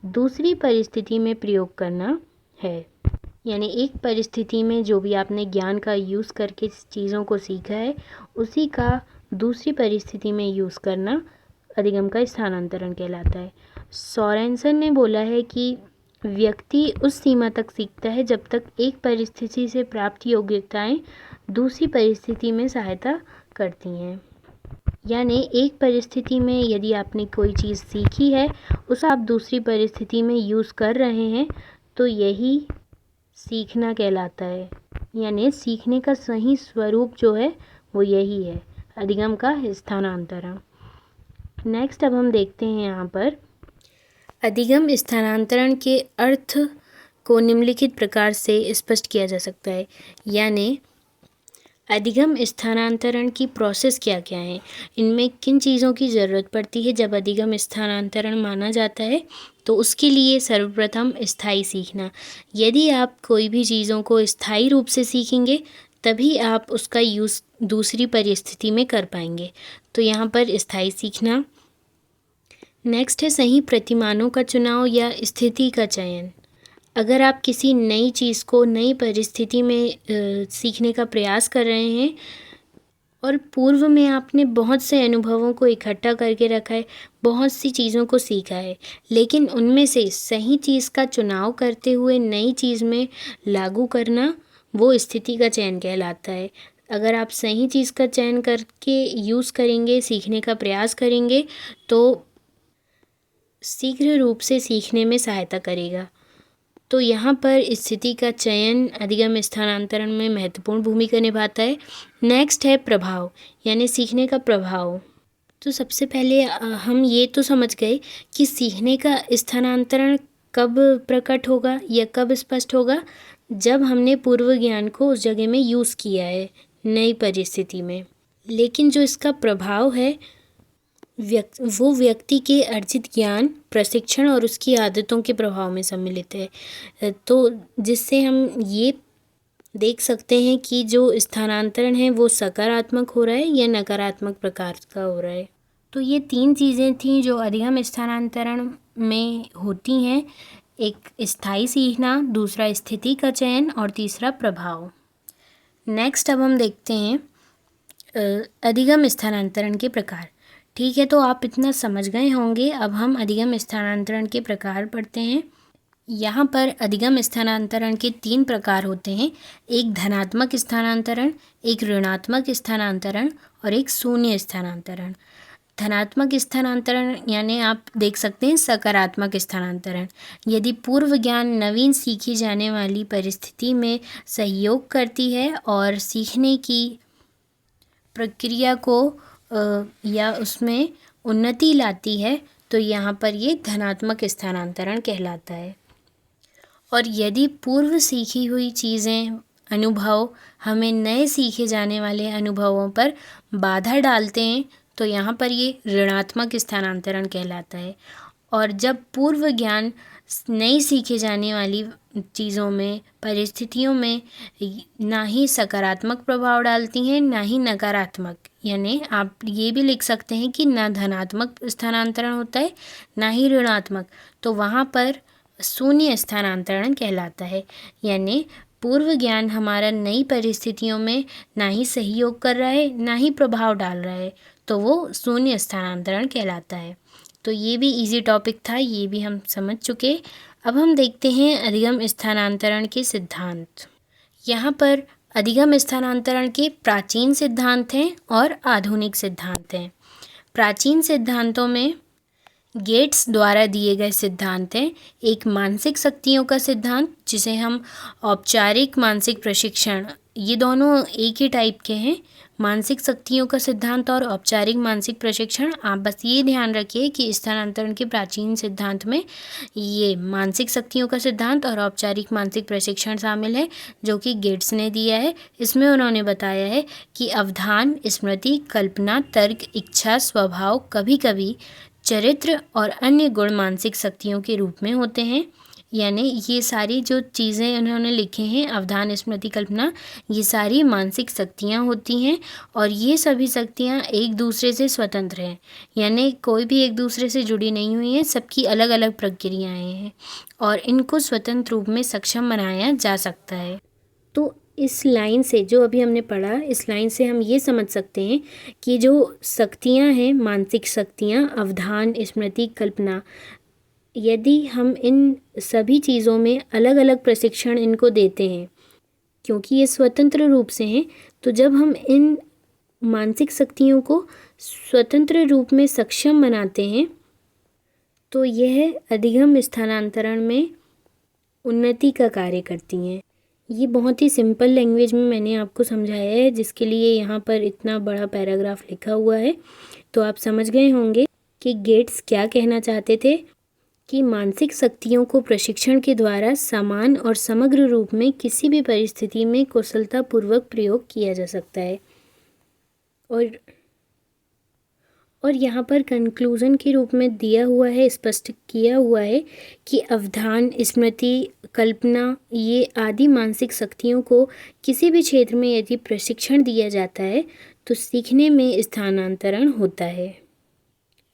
दूसरी परिस्थिति में प्रयोग करना है। यानी एक परिस्थिति में जो भी आपने ज्ञान का यूज़ करके चीज़ों को सीखा है उसी का दूसरी परिस्थिति में यूज़ करना अधिगम का स्थानांतरण कहलाता है। सोरेनसन ने बोला है कि व्यक्ति उस सीमा तक सीखता है जब तक एक परिस्थिति से प्राप्त योग्यताएं दूसरी परिस्थिति में सहायता करती हैं। यानी एक परिस्थिति में यदि आपने कोई चीज़ सीखी है उसे आप दूसरी परिस्थिति में यूज़ कर रहे हैं तो यही सीखना कहलाता है। यानी सीखने का सही स्वरूप जो है वो यही है, अधिगम का स्थानांतरण। नेक्स्ट अब हम देखते हैं यहाँ पर अधिगम स्थानांतरण के अर्थ को निम्नलिखित प्रकार से स्पष्ट किया जा सकता है। यानी अधिगम स्थानांतरण की प्रोसेस क्या क्या है, इनमें किन चीज़ों की ज़रूरत पड़ती है जब अधिगम स्थानांतरण माना जाता है। तो उसके लिए सर्वप्रथम स्थायी सीखना। यदि आप कोई भी चीज़ों को स्थायी रूप से सीखेंगे तभी आप उसका यूज़ दूसरी परिस्थिति में कर पाएंगे। तो यहाँ पर स्थायी सीखना। नेक्स्ट है सही प्रतिमानों का चुनाव या स्थिति का चयन। अगर आप किसी नई चीज़ को नई परिस्थिति में सीखने का प्रयास कर रहे हैं और पूर्व में आपने बहुत से अनुभवों को इकट्ठा करके रखा है, बहुत सी चीज़ों को सीखा है, लेकिन उनमें से सही चीज़ का चुनाव करते हुए नई चीज़ में लागू करना वो स्थिति का चयन कहलाता है। अगर आप सही चीज़ का चयन करके यूज़ करेंगे, सीखने का प्रयास करेंगे तो शीघ्र रूप से सीखने में सहायता करेगा। तो यहाँ पर स्थिति का चयन अधिगम स्थानांतरण में महत्वपूर्ण भूमिका निभाता है। नेक्स्ट है प्रभाव, यानी सीखने का प्रभाव। तो सबसे पहले हम ये तो समझ गए कि सीखने का स्थानांतरण कब प्रकट होगा या कब स्पष्ट होगा, जब हमने पूर्व ज्ञान को उस जगह में यूज़ किया है नई परिस्थिति में। लेकिन जो इसका प्रभाव है वो व्यक्ति के अर्जित ज्ञान, प्रशिक्षण और उसकी आदतों के प्रभाव में सम्मिलित है। तो जिससे हम ये देख सकते हैं कि जो स्थानांतरण है वो सकारात्मक हो रहा है या नकारात्मक प्रकार का हो रहा है। तो ये तीन चीज़ें थीं जो अधिगम स्थानांतरण में होती हैं। एक स्थायी सीखना, दूसरा स्थिति का चयन और तीसरा प्रभाव। नेक्स्ट अब हम देखते हैं अधिगम स्थानांतरण के प्रकार। ठीक है, तो आप इतना समझ गए होंगे। अब हम अधिगम स्थानांतरण के प्रकार पढ़ते हैं। यहाँ पर अधिगम स्थानांतरण के 3 प्रकार होते हैं। एक धनात्मक स्थानांतरण, एक ऋणात्मक स्थानांतरण और एक शून्य स्थानांतरण। धनात्मक स्थानांतरण यानी आप देख सकते हैं सकारात्मक स्थानांतरण। यदि पूर्व ज्ञान नवीन सीखी जाने वाली परिस्थिति में सहयोग करती है और सीखने की प्रक्रिया को या उसमें उन्नति लाती है तो यहाँ पर ये धनात्मक स्थानांतरण कहलाता है। और यदि पूर्व सीखी हुई चीज़ें, अनुभव हमें नए सीखे जाने वाले अनुभवों पर बाधा डालते हैं तो यहाँ पर ये ऋणात्मक स्थानांतरण कहलाता है। और जब पूर्व ज्ञान नई सीखे जाने वाली चीज़ों में, परिस्थितियों में ना ही सकारात्मक प्रभाव डालती हैं ना ही नकारात्मक, यानी आप ये भी लिख सकते हैं कि ना धनात्मक स्थानांतरण होता है ना ही ऋणात्मक, तो वहाँ पर शून्य स्थानांतरण कहलाता है। यानी पूर्व ज्ञान हमारा नई परिस्थितियों में ना ही सहयोग कर रहा है ना ही प्रभाव डाल रहा है, तो वो शून्य स्थानांतरण कहलाता है। तो ये भी इजी टॉपिक था, ये भी हम समझ चुके। अब हम देखते हैं अधिगम स्थानांतरण के सिद्धांत। यहाँ पर अधिगम स्थानांतरण के प्राचीन सिद्धांत हैं और आधुनिक सिद्धांत हैं। प्राचीन सिद्धांतों में गेट्स द्वारा दिए गए सिद्धांत हैं। एक मानसिक शक्तियों का सिद्धांत, जिसे हम औपचारिक मानसिक प्रशिक्षण, ये दोनों एक ही टाइप के हैं। मानसिक शक्तियों का सिद्धांत और औपचारिक मानसिक प्रशिक्षण, आप बस ये ध्यान रखिए कि स्थानांतरण के प्राचीन सिद्धांत में ये मानसिक शक्तियों का सिद्धांत और औपचारिक मानसिक प्रशिक्षण शामिल है, जो कि गेट्स ने दिया है। इसमें उन्होंने बताया है कि अवधान, स्मृति, कल्पना, तर्क, इच्छा, स्वभाव, कभी कभी चरित्र और अन्य गुण मानसिक शक्तियों के रूप में होते हैं। यानी ये सारी जो चीज़ें उन्होंने लिखे हैं, अवधान, स्मृति, कल्पना, ये सारी मानसिक शक्तियाँ होती हैं और ये सभी शक्तियाँ एक दूसरे से स्वतंत्र हैं। यानी कोई भी एक दूसरे से जुड़ी नहीं हुई हैं, सबकी अलग अलग प्रक्रियाएँ हैं और इनको स्वतंत्र रूप में सक्षम बनाया जा सकता है। तो इस लाइन से, जो अभी हमने पढ़ा, इस लाइन से हम ये समझ सकते हैं कि जो शक्तियाँ हैं, मानसिक शक्तियाँ, अवधान, स्मृति, कल्पना, यदि हम इन सभी चीज़ों में अलग अलग प्रशिक्षण इनको देते हैं, क्योंकि ये स्वतंत्र रूप से हैं, तो जब हम इन मानसिक शक्तियों को स्वतंत्र रूप में सक्षम बनाते हैं, तो यह अधिगम स्थानांतरण में उन्नति का कार्य करती हैं। ये बहुत ही सिंपल लैंग्वेज में मैंने आपको समझाया है, जिसके लिए यहाँ पर इतना बड़ा पैराग्राफ लिखा हुआ है। तो आप समझ गए होंगे कि गेट्स क्या कहना चाहते थे, कि मानसिक शक्तियों को प्रशिक्षण के द्वारा समान और समग्र रूप में किसी भी परिस्थिति में कुशलतापूर्वक प्रयोग किया जा सकता है। और यहाँ पर कंक्लूज़न के रूप में दिया हुआ है, स्पष्ट किया हुआ है कि अवधान, स्मृति, कल्पना, ये आदि मानसिक शक्तियों को किसी भी क्षेत्र में यदि प्रशिक्षण दिया जाता है तो सीखने में स्थानांतरण होता है।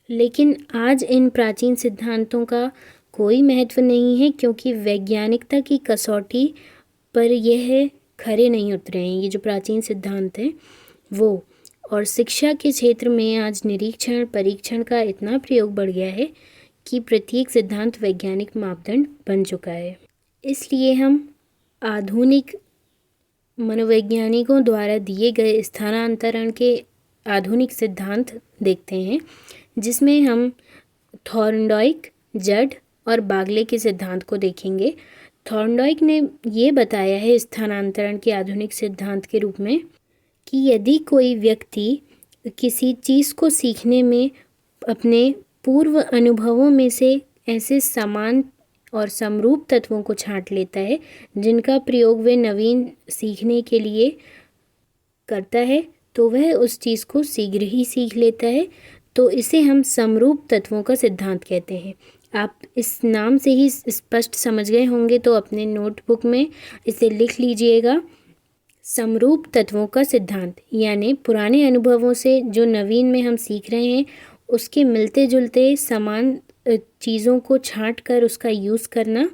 लेकिन आज इन प्राचीन सिद्धांतों का कोई महत्व नहीं है, क्योंकि वैज्ञानिकता की कसौटी पर यह खरे नहीं उतरे हैं, ये जो प्राचीन सिद्धांत हैं वो। और शिक्षा के क्षेत्र में आज निरीक्षण, परीक्षण का इतना प्रयोग बढ़ गया है कि प्रत्येक सिद्धांत वैज्ञानिक मापदंड बन चुका है। इसलिए हम आधुनिक मनोवैज्ञानिकों द्वारा दिए गए स्थानांतरण के आधुनिक सिद्धांत देखते हैं, जिसमें हम थॉर्नडाइक, जड और बागले के सिद्धांत को देखेंगे। थॉर्नडाइक ने ये बताया है स्थानांतरण के आधुनिक सिद्धांत के रूप में कि यदि कोई व्यक्ति किसी चीज़ को सीखने में अपने पूर्व अनुभवों में से ऐसे समान और समरूप तत्वों को छांट लेता है जिनका प्रयोग वे नवीन सीखने के लिए करता है, तो वह उस चीज़ को शीघ्र ही सीख लेता है। तो इसे हम समरूप तत्वों का सिद्धांत कहते हैं। आप इस नाम से ही स्पष्ट समझ गए होंगे, तो अपने नोटबुक में इसे लिख लीजिएगा। समरूप तत्वों का सिद्धांत यानी पुराने अनुभवों से जो नवीन में हम सीख रहे हैं उसके मिलते जुलते समान चीज़ों को छांट कर उसका यूज़ करना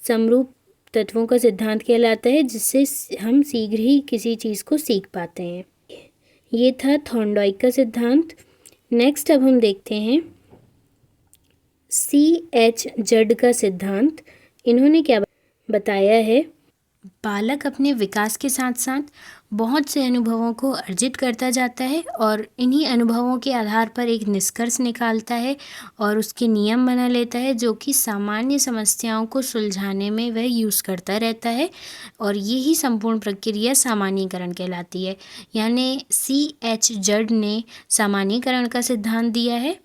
समरूप तत्वों का सिद्धांत कहलाता है, जिससे हम शीघ्र ही किसी चीज़ को सीख पाते हैं। ये था थॉर्नडाइक का सिद्धांत। नेक्स्ट अब हम देखते हैं C.H. जड का सिद्धांत। इन्होंने क्या बताया है, बालक अपने विकास के साथ साथ बहुत से अनुभवों को अर्जित करता जाता है और इन्हीं अनुभवों के आधार पर एक निष्कर्ष निकालता है और उसके नियम बना लेता है, जो कि सामान्य समस्याओं को सुलझाने में वह यूज़ करता रहता है। और यही संपूर्ण प्रक्रिया सामान्यीकरण कहलाती है। यानी C.H. जड ने सामान्यीकरण का सिद्धांत दिया है।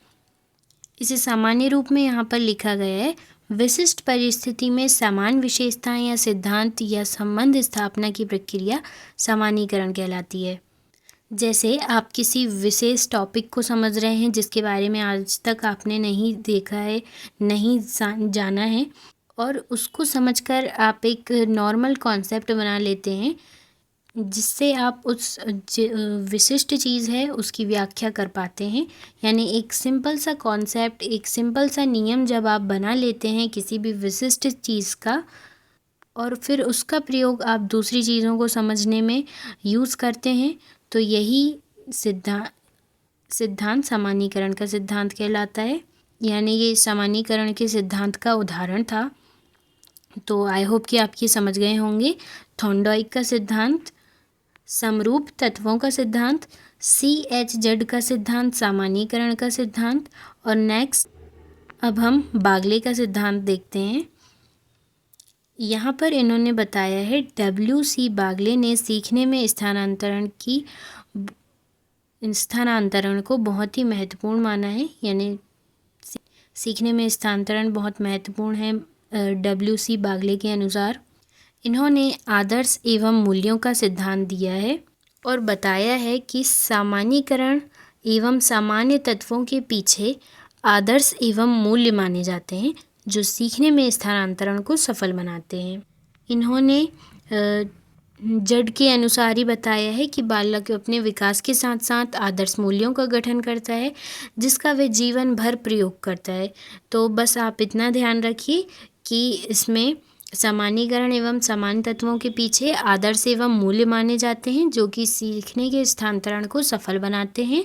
इसे सामान्य रूप में यहाँ पर लिखा गया है, विशिष्ट परिस्थिति में समान विशेषताएं या सिद्धांत या संबंध स्थापना की प्रक्रिया सामान्यीकरण कहलाती है। जैसे आप किसी विशेष टॉपिक को समझ रहे हैं जिसके बारे में आज तक आपने नहीं देखा है, नहीं जाना है, और उसको समझकर आप एक नॉर्मल कॉन्सेप्ट बना लेते हैं जिससे आप उस विशिष्ट चीज़ है उसकी व्याख्या कर पाते हैं। यानी एक सिंपल सा कॉन्सेप्ट, एक सिंपल सा नियम जब आप बना लेते हैं किसी भी विशिष्ट चीज़ का, और फिर उसका प्रयोग आप दूसरी चीज़ों को समझने में यूज़ करते हैं, तो यही सिद्धांत सामान्यीकरण का सिद्धांत कहलाता है। यानी ये सामान्यीकरण के सिद्धांत का उदाहरण था। तो आई होप कि आप ये समझ गए होंगे। थॉर्नडाइक का सिद्धांत, समरूप तत्वों का सिद्धांत, CHZ का सिद्धांत, सामान्यीकरण का सिद्धांत, और नेक्स्ट अब हम बागले का सिद्धांत देखते हैं। यहाँ पर इन्होंने बताया है, WC बागले ने सीखने में स्थानांतरण को बहुत ही महत्वपूर्ण माना है। यानी सीखने में स्थानांतरण बहुत महत्वपूर्ण है WC बागले के अनुसार। इन्होंने आदर्श एवं मूल्यों का सिद्धांत दिया है और बताया है कि सामान्यीकरण एवं सामान्य तत्वों के पीछे आदर्श एवं मूल्य माने जाते हैं जो सीखने में स्थानांतरण को सफल बनाते हैं। इन्होंने जड़ के अनुसार ही बताया है कि बालक अपने विकास के साथ साथ आदर्श मूल्यों का गठन करता है जिसका वे जीवन भर प्रयोग करता है। तो बस आप इतना ध्यान रखिए कि इसमें सामान्यीकरण एवं सामान्य तत्वों के पीछे आदर्श एवं मूल्य माने जाते हैं जो कि सीखने के स्थानांतरण को सफल बनाते हैं।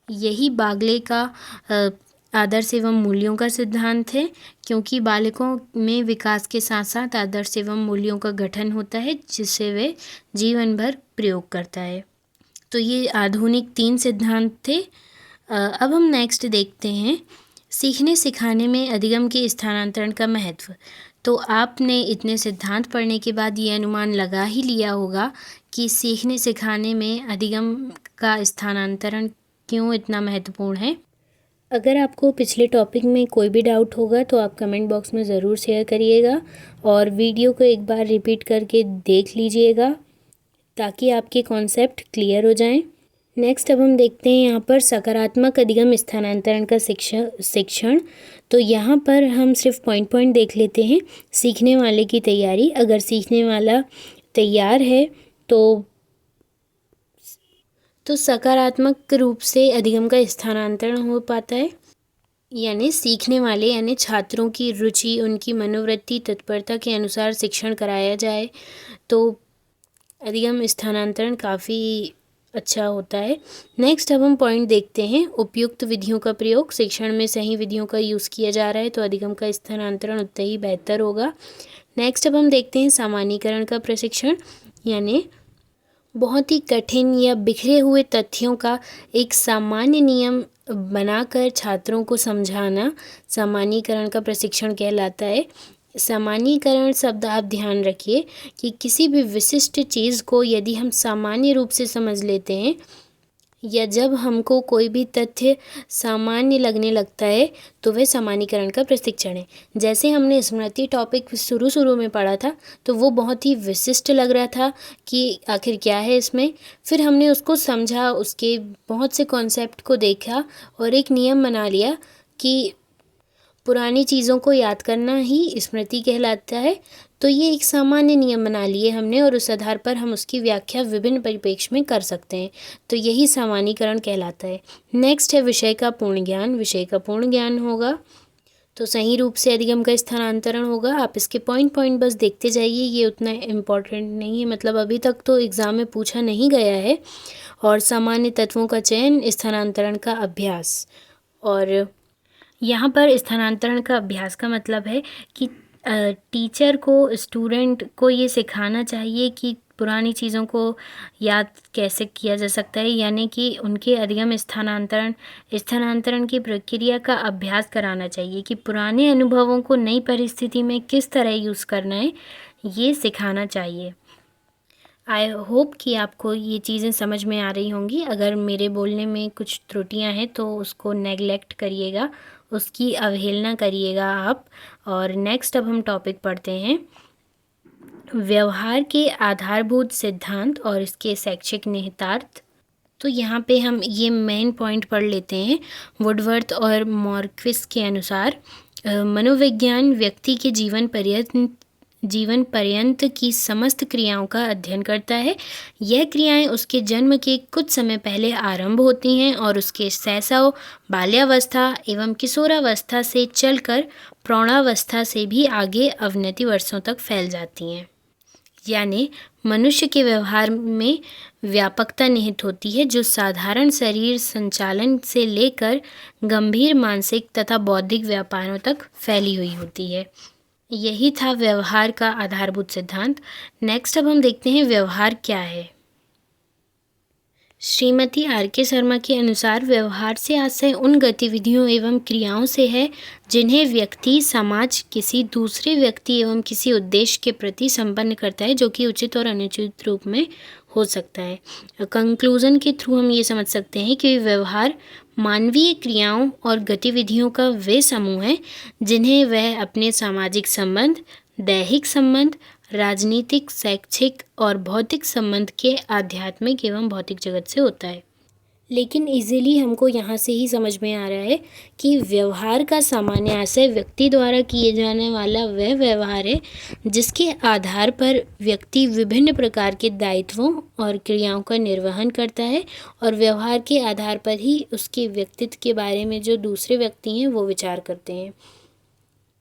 यही बागले का आदर्श एवं मूल्यों का सिद्धांत है, क्योंकि बालकों में विकास के साथ साथ आदर्श एवं मूल्यों का गठन होता है जिसे वे जीवन भर प्रयोग करता है। तो ये आधुनिक 3 सिद्धांत थे। अब हम नेक्स्ट देखते हैं सीखने सिखाने में अधिगम के स्थानांतरण का महत्व। तो आपने इतने सिद्धांत पढ़ने के बाद ये अनुमान लगा ही लिया होगा कि सीखने सिखाने में अधिगम का स्थानांतरण क्यों इतना महत्वपूर्ण है। अगर आपको पिछले टॉपिक में कोई भी डाउट होगा तो आप कमेंट बॉक्स में ज़रूर शेयर करिएगा और वीडियो को एक बार रिपीट करके देख लीजिएगा ताकि आपके कॉन्सेप्ट क्लियर हो जाएं। नेक्स्ट अब हम देखते हैं यहाँ पर सकारात्मक अधिगम स्थानांतरण का शिक्षण। तो यहाँ पर हम सिर्फ पॉइंट देख लेते हैं। सीखने वाले की तैयारी, अगर सीखने वाला तैयार है तो सकारात्मक रूप से अधिगम का स्थानांतरण हो पाता है। यानी सीखने वाले यानी छात्रों की रुचि, उनकी मनोवृत्ति, तत्परता के अनुसार शिक्षण कराया जाए तो अधिगम स्थानांतरण काफ़ी अच्छा होता है। नेक्स्ट अब हम पॉइंट देखते हैं उपयुक्त विधियों का प्रयोग। शिक्षण में सही विधियों का यूज़ किया जा रहा है तो अधिगम का स्थानांतरण उतना ही बेहतर होगा। नेक्स्ट अब हम देखते हैं सामान्यीकरण का प्रशिक्षण। यानी बहुत ही कठिन या बिखरे हुए तथ्यों का एक सामान्य नियम बनाकर छात्रों को समझाना सामान्यीकरण का प्रशिक्षण कहलाता है। सामान्यीकरण शब्द आप ध्यान रखिए कि किसी भी विशिष्ट चीज़ को यदि हम सामान्य रूप से समझ लेते हैं या जब हमको कोई भी तथ्य सामान्य लगने लगता है तो वह सामान्यीकरण का प्रशिक्षण है। जैसे हमने स्मृति टॉपिक शुरू में पढ़ा था तो वो बहुत ही विशिष्ट लग रहा था कि आखिर क्या है इसमें। फिर हमने उसको समझा, उसके बहुत से कॉन्सेप्ट को देखा और एक नियम बना लिया कि पुरानी चीज़ों को याद करना ही स्मृति कहलाता है। तो ये एक सामान्य नियम बना लिए हमने और उस आधार पर हम उसकी व्याख्या विभिन्न परिप्रेक्ष्य में कर सकते हैं। तो यही सामान्यीकरण कहलाता है। नेक्स्ट है विषय का पूर्ण ज्ञान। विषय का पूर्ण ज्ञान होगा तो सही रूप से अधिगम का स्थानांतरण होगा। आप इसके पॉइंट बस देखते जाइए, ये उतना इम्पॉर्टेंट नहीं है, मतलब अभी तक तो एग्ज़ाम में पूछा नहीं गया है। और सामान्य तत्वों का चयन, स्थानांतरण का अभ्यास। और यहाँ पर स्थानांतरण का अभ्यास का मतलब है कि टीचर को स्टूडेंट को ये सिखाना चाहिए कि पुरानी चीज़ों को याद कैसे किया जा सकता है, यानी कि उनके अधिगम स्थानांतरण की प्रक्रिया का अभ्यास कराना चाहिए कि पुराने अनुभवों को नई परिस्थिति में किस तरह यूज़ करना है, ये सिखाना चाहिए। आई होप कि आपको ये चीज़ें समझ में आ रही होंगी। अगर मेरे बोलने में कुछ त्रुटियां हैं तो उसको नेगलेक्ट करिएगा, उसकी अवहेलना करिएगा आप। और नेक्स्ट अब हम टॉपिक पढ़ते हैं व्यवहार के आधारभूत सिद्धांत और इसके शैक्षिक निहितार्थ। तो यहाँ पे हम ये मेन पॉइंट पढ़ लेते हैं। वुडवर्थ और मॉर्क्विस के अनुसार मनोविज्ञान व्यक्ति के जीवन पर्यंत जीवन पर्यंत की समस्त क्रियाओं का अध्ययन करता है। यह क्रियाएं उसके जन्म के कुछ समय पहले आरंभ होती हैं और उसके शैशव, बाल्यावस्था एवं किशोरावस्था से चलकर प्रौढ़ावस्था से भी आगे अवनति वर्षों तक फैल जाती हैं। यानी मनुष्य के व्यवहार में व्यापकता निहित होती है, जो साधारण शरीर संचालन से लेकर गंभीर मानसिक तथा बौद्धिक व्यापारों तक फैली हुई होती है। यही था व्यवहार का आधारभूत सिद्धांत। नेक्स्ट अब हम देखते हैं व्यवहार क्या है। श्रीमती आर.के. शर्मा के अनुसार व्यवहार से आशय उन गतिविधियों एवं क्रियाओं से है जिन्हें व्यक्ति, समाज किसी दूसरे व्यक्ति एवं किसी उद्देश्य के प्रति संपन्न करता है, जो कि उचित और अनुचित रूप में हो सकता है। कंक्लूजन के थ्रू हम ये समझ सकते हैं कि व्यवहार मानवीय क्रियाओं और गतिविधियों का वे समूह है जिन्हें वह अपने सामाजिक संबंध, दैहिक संबंध, राजनीतिक, शैक्षिक और भौतिक संबंध के आध्यात्मिक एवं भौतिक जगत से होता है। लेकिन इजीली हमको यहाँ से ही समझ में आ रहा है कि व्यवहार का सामान्य आशय व्यक्ति द्वारा किए जाने वाला वह व्यवहार है जिसके आधार पर व्यक्ति विभिन्न प्रकार के दायित्वों और क्रियाओं का निर्वहन करता है, और व्यवहार के आधार पर ही उसके व्यक्तित्व के बारे में जो दूसरे व्यक्ति हैं वो विचार करते हैं।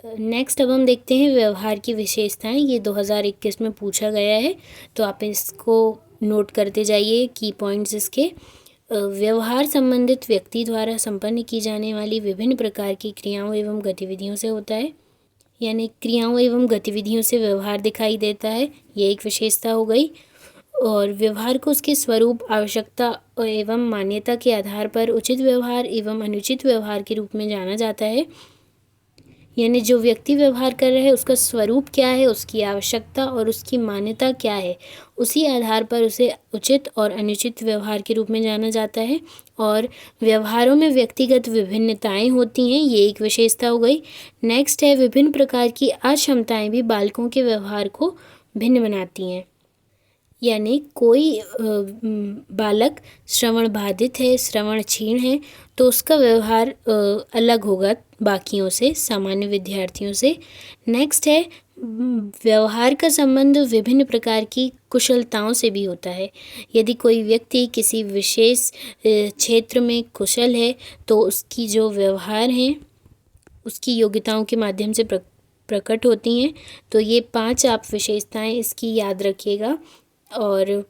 नेक्स्ट अब हम देखते हैं व्यवहार की विशेषताएं। ये 2021 में पूछा गया है, तो आप इसको नोट करते जाइए की पॉइंट्स इसके। व्यवहार संबंधित व्यक्ति द्वारा संपन्न की जाने वाली विभिन्न प्रकार की क्रियाओं एवं गतिविधियों से होता है। यानी क्रियाओं एवं गतिविधियों से व्यवहार दिखाई देता है, ये एक विशेषता हो गई। और व्यवहार को उसके स्वरूप, आवश्यकता एवं मान्यता के आधार पर उचित व्यवहार एवं अनुचित व्यवहार के रूप में जाना जाता है। यानी जो व्यक्ति व्यवहार कर रहा है उसका स्वरूप क्या है, उसकी आवश्यकता और उसकी मान्यता क्या है, उसी आधार पर उसे उचित और अनुचित व्यवहार के रूप में जाना जाता है। और व्यवहारों में व्यक्तिगत विभिन्नताएं होती हैं, ये एक विशेषता हो गई। नेक्स्ट है विभिन्न प्रकार की अक्षमताएं भी बालकों के व्यवहार को भिन्न बनाती हैं। यानी कोई बालक श्रवण बाधित है, श्रवण क्षीण है, तो उसका व्यवहार अलग होगा बाकियों से, सामान्य विद्यार्थियों से। नेक्स्ट है व्यवहार का संबंध विभिन्न प्रकार की कुशलताओं से भी होता है। यदि कोई व्यक्ति किसी विशेष क्षेत्र में कुशल है तो उसकी जो व्यवहार हैं उसकी योग्यताओं के माध्यम से प्रकट होती हैं। तो ये 5 आप विशेषताएं इसकी याद रखिएगा। और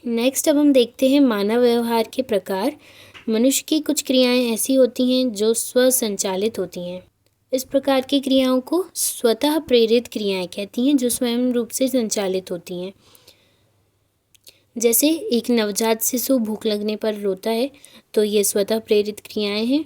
नेक्स्ट अब हम देखते हैं मानव व्यवहार के प्रकार। मनुष्य की कुछ क्रियाएं ऐसी होती हैं जो स्वसंचालित होती हैं। इस प्रकार की क्रियाओं को स्वतः प्रेरित क्रियाएं कहती हैं, जो स्वयं रूप से संचालित होती हैं। जैसे एक नवजात शिशु भूख लगने पर रोता है, तो ये स्वतः प्रेरित क्रियाएं हैं।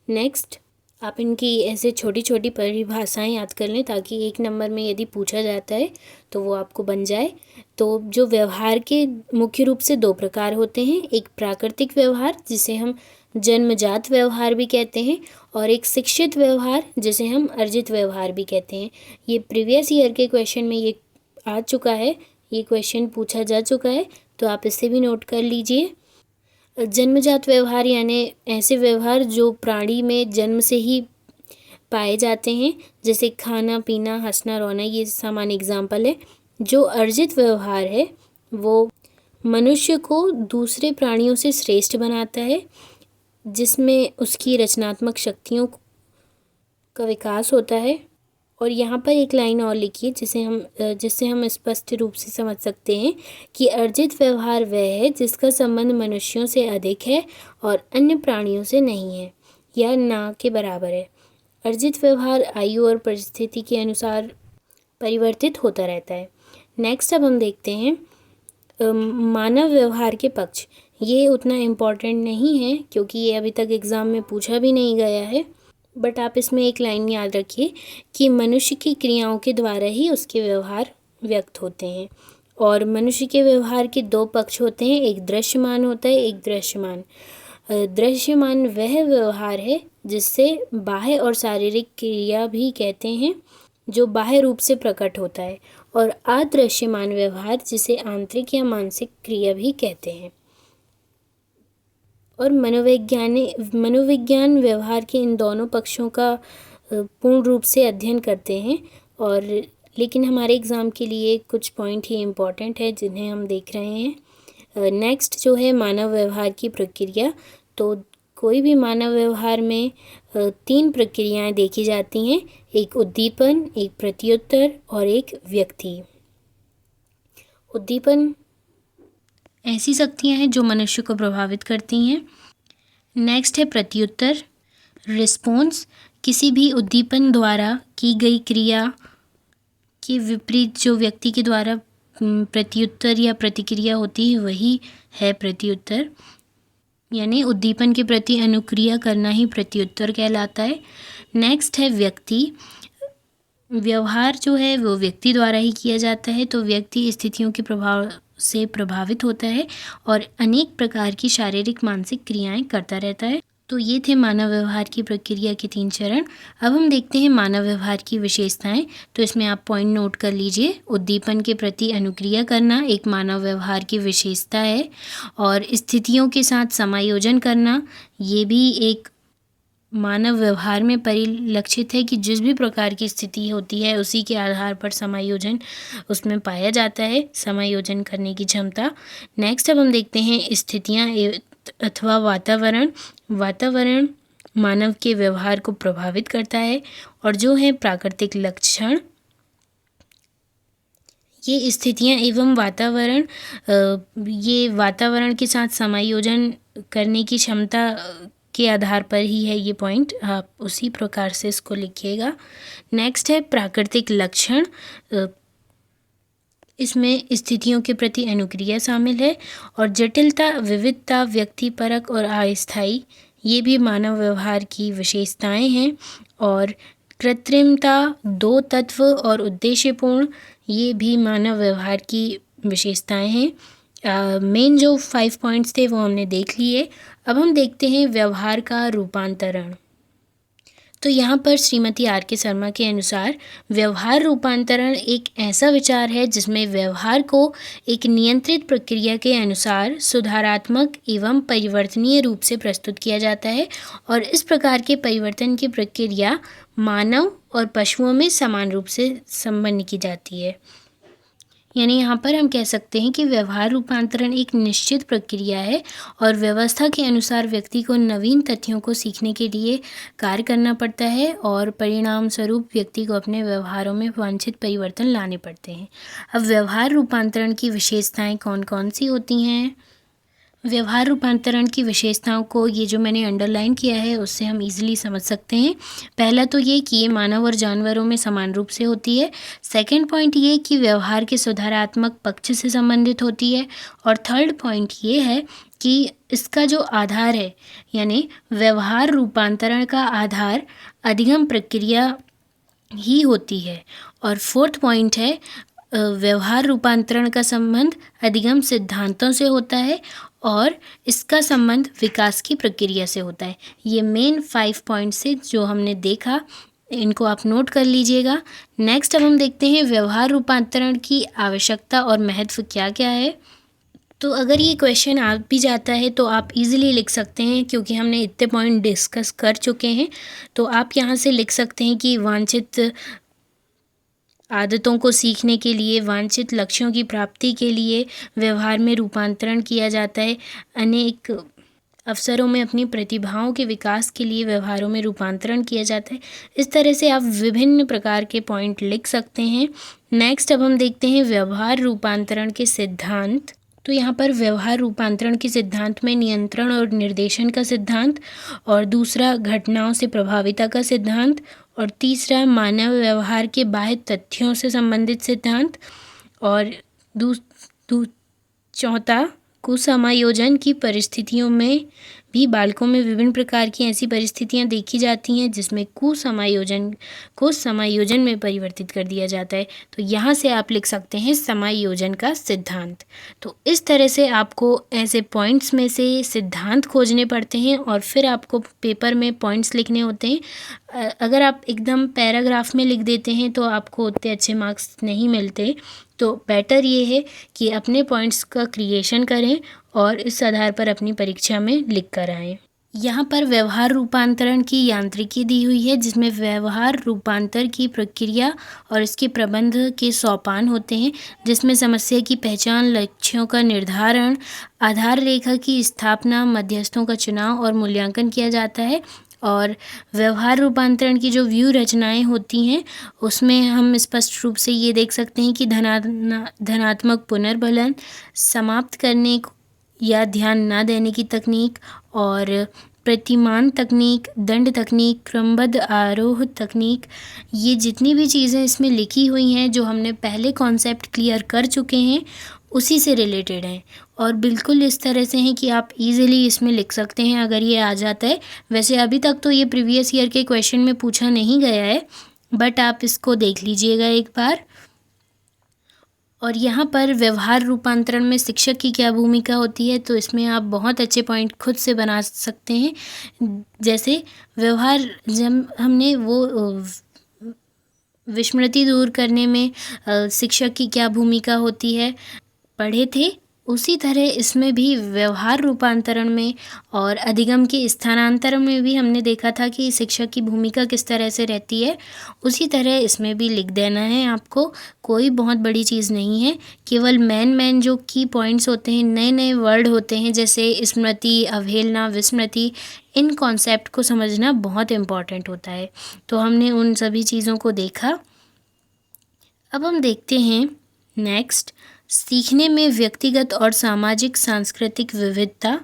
नेक्स्ट आप इनकी ऐसे छोटी छोटी परिभाषाएं याद कर लें, ताकि 1 नंबर में यदि पूछा जाता है तो वो आपको बन जाए। तो जो व्यवहार के मुख्य रूप से 2 प्रकार होते हैं, एक प्राकृतिक व्यवहार जिसे हम जन्मजात व्यवहार भी कहते हैं, और एक शिक्षित व्यवहार जिसे हम अर्जित व्यवहार भी कहते हैं। ये प्रीवियस ईयर के क्वेश्चन में ये आ चुका है, ये क्वेश्चन पूछा जा चुका है, तो आप इसे भी नोट कर लीजिए। जन्मजात व्यवहार यानी ऐसे व्यवहार जो प्राणी में जन्म से ही पाए जाते हैं, जैसे खाना पीना, हंसना रोना, ये सामान्य एग्जाम्पल है। जो अर्जित व्यवहार है वो मनुष्य को दूसरे प्राणियों से श्रेष्ठ बनाता है, जिसमें उसकी रचनात्मक शक्तियों का विकास होता है। और यहाँ पर एक लाइन और लिखिए जिससे हम स्पष्ट रूप से समझ सकते हैं कि अर्जित व्यवहार वह है जिसका संबंध मनुष्यों से अधिक है और अन्य प्राणियों से नहीं है या ना के बराबर है। अर्जित व्यवहार आयु और परिस्थिति के अनुसार परिवर्तित होता रहता है। नेक्स्ट अब हम देखते हैं मानव व्यवहार के पक्ष। ये उतना इम्पॉर्टेंट नहीं है क्योंकि ये अभी तक एग्ज़ाम में पूछा भी नहीं गया है, बट आप इसमें एक लाइन याद रखिए कि मनुष्य की क्रियाओं के द्वारा ही उसके व्यवहार व्यक्त होते हैं। और मनुष्य के व्यवहार के 2 पक्ष होते हैं, एक दृश्यमान होता है, एक दृश्यमान। दृश्यमान वह व्यवहार है जिससे बाह्य और शारीरिक क्रिया भी कहते हैं, जो बाह्य रूप से प्रकट होता है, और अदृश्यमान व्यवहार जिसे आंतरिक या मानसिक क्रिया भी कहते हैं। और मनोविज्ञान व्यवहार के इन दोनों पक्षों का पूर्ण रूप से अध्ययन करते हैं। और लेकिन हमारे एग्ज़ाम के लिए कुछ पॉइंट ही इम्पॉर्टेंट है जिन्हें हम देख रहे हैं। नेक्स्ट जो है मानव व्यवहार की प्रक्रिया। तो कोई भी मानव व्यवहार में 3 प्रक्रियाएं देखी जाती हैं, एक उद्दीपन, एक प्रत्युत्तर और एक व्यक्ति। उद्दीपन ऐसी शक्तियां हैं जो मनुष्य को प्रभावित करती हैं। नेक्स्ट है प्रत्युत्तर, रिस्पॉन्स, किसी भी उद्दीपन द्वारा की गई क्रिया के विपरीत जो व्यक्ति के द्वारा प्रत्युत्तर या प्रतिक्रिया होती है वही है प्रत्युत्तर, यानी उद्दीपन के प्रति अनुक्रिया करना ही प्रत्युत्तर कहलाता है। नेक्स्ट है व्यक्ति, व्यवहार जो है वो व्यक्ति द्वारा ही किया जाता है, तो व्यक्ति स्थितियों के प्रभाव से प्रभावित होता है और अनेक प्रकार की शारीरिक मानसिक क्रियाएं करता रहता है। तो ये थे मानव व्यवहार की प्रक्रिया के 3 चरण। अब हम देखते हैं मानव व्यवहार की विशेषताएं। तो इसमें आप पॉइंट नोट कर लीजिए। उद्दीपन के प्रति अनुक्रिया करना एक मानव व्यवहार की विशेषता है, और स्थितियों के साथ समायोजन करना ये भी एक मानव व्यवहार में परिलक्षित है कि जिस भी प्रकार की स्थिति होती है उसी के आधार पर समायोजन उसमें पाया जाता है, समायोजन करने की क्षमता। नेक्स्ट अब हम देखते हैं स्थितियाँ अथवा वातावरण। वातावरण मानव के व्यवहार को प्रभावित करता है, और जो है प्राकृतिक लक्षण। ये स्थितियाँ एवं वातावरण, ये वातावरण के साथ समायोजन करने की क्षमता के आधार पर ही है ये पॉइंट, आप उसी प्रकार से इसको लिखिएगा। नेक्स्ट है प्राकृतिक लक्षण। इसमें स्थितियों के प्रति अनुक्रिया शामिल है, और जटिलता, विविधता, व्यक्तिपरक और अस्थायी ये भी मानव व्यवहार की विशेषताएं हैं। और कृत्रिमता, 2 तत्व और उद्देश्यपूर्ण ये भी मानव व्यवहार की विशेषताएं हैं। मेन जो 5 पॉइंट्स थे वो हमने देख लिए। अब हम देखते हैं व्यवहार का रूपांतरण। तो यहाँ पर श्रीमती R.K. शर्मा के अनुसार व्यवहार रूपांतरण एक ऐसा विचार है जिसमें व्यवहार को एक नियंत्रित प्रक्रिया के अनुसार सुधारात्मक एवं परिवर्तनीय रूप से प्रस्तुत किया जाता है, और इस प्रकार के परिवर्तन की प्रक्रिया मानव और पशुओं में समान रूप से संपन्न की जाती है। यानी यहाँ पर हम कह सकते हैं कि व्यवहार रूपांतरण एक निश्चित प्रक्रिया है, और व्यवस्था के अनुसार व्यक्ति को नवीन तथ्यों को सीखने के लिए कार्य करना पड़ता है, और परिणाम स्वरूप व्यक्ति को अपने व्यवहारों में वांछित परिवर्तन लाने पड़ते हैं। अब व्यवहार रूपांतरण की विशेषताएं कौन कौन सी होती हैं? व्यवहार रूपांतरण की विशेषताओं को ये जो मैंने अंडरलाइन किया है उससे हम इजीली समझ सकते हैं। पहला तो ये कि ये मानव और जानवरों में समान रूप से होती है। सेकंड पॉइंट ये कि व्यवहार के सुधारात्मक पक्ष से संबंधित होती है। और थर्ड पॉइंट ये है कि इसका जो आधार है, यानी व्यवहार रूपांतरण का आधार अधिगम प्रक्रिया ही होती है। और फोर्थ पॉइंट है व्यवहार रूपांतरण का संबंध अधिगम सिद्धांतों से होता है, और इसका संबंध विकास की प्रक्रिया से होता है। ये मेन 5 पॉइंट से जो हमने देखा, इनको आप नोट कर लीजिएगा। नेक्स्ट अब हम देखते हैं व्यवहार रूपांतरण की आवश्यकता और महत्व क्या क्या है। तो अगर ये क्वेश्चन आ भी जाता है तो आप इजीली लिख सकते हैं, क्योंकि हमने इतने पॉइंट डिस्कस कर चुके हैं। तो आप यहाँ से लिख सकते हैं कि वांछित आदतों को सीखने के लिए, वांछित लक्ष्यों की प्राप्ति के लिए व्यवहार में रूपांतरण किया जाता है। अनेक अवसरों में अपनी प्रतिभाओं के विकास के लिए व्यवहारों में रूपांतरण किया जाता है। इस तरह से आप विभिन्न प्रकार के पॉइंट लिख सकते हैं। नेक्स्ट अब हम देखते हैं व्यवहार रूपांतरण के सिद्धांत। तो यहाँ पर व्यवहार रूपांतरण के सिद्धांत में नियंत्रण और निर्देशन का सिद्धांत, और दूसरा घटनाओं से प्रभाविता का सिद्धांत, और तीसरा मानव व्यवहार के बाह्य तथ्यों से संबंधित सिद्धांत, और चौथा कुसमायोजन की परिस्थितियों में भी बालकों में विभिन्न प्रकार की ऐसी परिस्थितियां देखी जाती हैं जिसमें कुसमायोजन को समायोजन में परिवर्तित कर दिया जाता है। तो यहाँ से आप लिख सकते हैं समायोजन का सिद्धांत। तो इस तरह से आपको ऐसे पॉइंट्स में से सिद्धांत खोजने पड़ते हैं, और फिर आपको पेपर में पॉइंट्स लिखने होते हैं। अगर आप एकदम पैराग्राफ में लिख देते हैं तो आपको उतने अच्छे मार्क्स नहीं मिलते। तो बेटर ये है कि अपने पॉइंट्स का क्रिएशन करें और इस आधार पर अपनी परीक्षा में लिख कर आएँ। यहाँ पर व्यवहार रूपांतरण की यांत्रिकी दी हुई है, जिसमें व्यवहार रूपांतर की प्रक्रिया और इसके प्रबंध के सोपान होते हैं, जिसमें समस्या की पहचान, लक्ष्यों का निर्धारण, आधार रेखा की स्थापना, मध्यस्थों का चुनाव और मूल्यांकन किया जाता है। और व्यवहार रूपांतरण की जो व्यू रचनाएं होती हैं, उसमें हम स्पष्ट रूप से ये देख सकते हैं कि धनात्मक पुनर्भलन, समाप्त करने या ध्यान ना देने की तकनीक और प्रतिमान तकनीक, दंड तकनीक, क्रमबद्ध आरोह तकनीक, ये जितनी भी चीज़ें इसमें लिखी हुई हैं, जो हमने पहले कॉन्सेप्ट क्लियर कर चुके हैं, उसी से रिलेटेड हैं और बिल्कुल इस तरह से हैं कि आप इजीली इसमें लिख सकते हैं अगर ये आ जाता है। वैसे अभी तक तो ये प्रीवियस ईयर के क्वेश्चन में पूछा नहीं गया है, बट आप इसको देख लीजिएगा एक बार। और यहाँ पर व्यवहार रूपांतरण में शिक्षक की क्या भूमिका होती है, तो इसमें आप बहुत अच्छे पॉइंट खुद से बना सकते हैं। जैसे व्यवहार, जब हमने वो विस्मृति दूर करने में शिक्षक की क्या भूमिका होती है पढ़े थे, उसी तरह इसमें भी व्यवहार रूपांतरण में और अधिगम के स्थानांतरण में भी हमने देखा था कि शिक्षक की भूमिका किस तरह से रहती है। उसी तरह इसमें भी लिख देना है आपको, कोई बहुत बड़ी चीज़ नहीं है। केवल मेन जो की पॉइंट्स होते हैं, नए नए वर्ड होते हैं, जैसे स्मृति, अवहेलना, विस्मृति, इन कॉन्सेप्ट को समझना बहुत इम्पॉर्टेंट होता है। तो हमने उन सभी चीज़ों को देखा। अब हम देखते हैं नेक्स्ट, सीखने में व्यक्तिगत और सामाजिक सांस्कृतिक विविधता,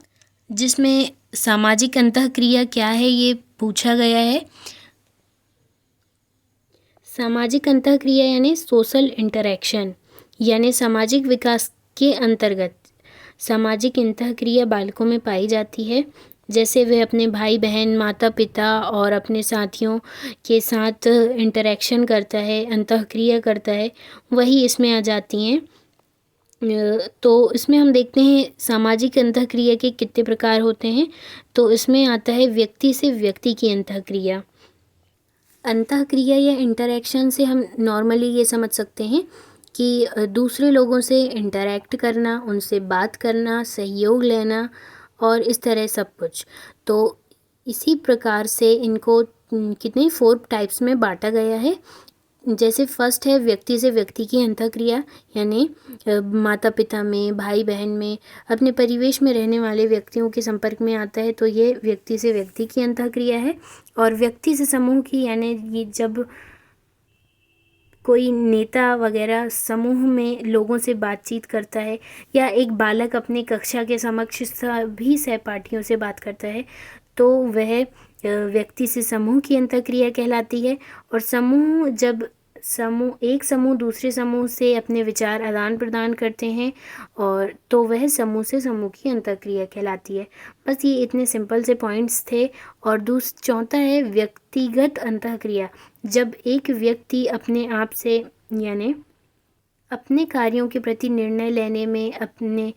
जिसमें सामाजिक अंतःक्रिया क्या है ये पूछा गया है। सामाजिक अंतःक्रिया यानी सोशल इंटरैक्शन, यानी सामाजिक विकास के अंतर्गत सामाजिक अंतःक्रिया बालकों में पाई जाती है। जैसे वे अपने भाई बहन, माता पिता और अपने साथियों के साथ इंटरैक्शन करता है, अंतःक्रिया करता है, वही इसमें आ जाती हैं। तो इसमें हम देखते हैं सामाजिक अंतःक्रिया के कितने प्रकार होते हैं। तो इसमें आता है व्यक्ति से व्यक्ति की अंतःक्रिया। अंतःक्रिया या इंटरैक्शन से हम नॉर्मली ये समझ सकते हैं कि दूसरे लोगों से इंटरैक्ट करना, उनसे बात करना, सहयोग लेना और इस तरह सब कुछ। तो इसी प्रकार से इनको कितने 4 टाइप्स में बांटा गया है। जैसे फर्स्ट है व्यक्ति से व्यक्ति की अंतःक्रिया, यानी माता पिता में, भाई बहन में, अपने परिवेश में रहने वाले व्यक्तियों के संपर्क में आता है, तो ये व्यक्ति से व्यक्ति की अंतःक्रिया है। और व्यक्ति से समूह की, यानी ये जब कोई नेता वगैरह समूह में लोगों से बातचीत करता है, या एक बालक अपने कक्षा के समक्ष सभी सहपाठियों से बात करता है, तो वह व्यक्ति से समूह की अंतःक्रिया कहलाती है। और एक समूह दूसरे समूह से अपने विचार आदान प्रदान करते हैं, और तो वह समूह से समूह की अंतःक्रिया कहलाती है। बस ये इतने सिंपल से पॉइंट्स थे। और चौथा है व्यक्तिगत अंतःक्रिया, जब एक व्यक्ति अपने आप से, यानी अपने कार्यों के प्रति निर्णय लेने में, अपने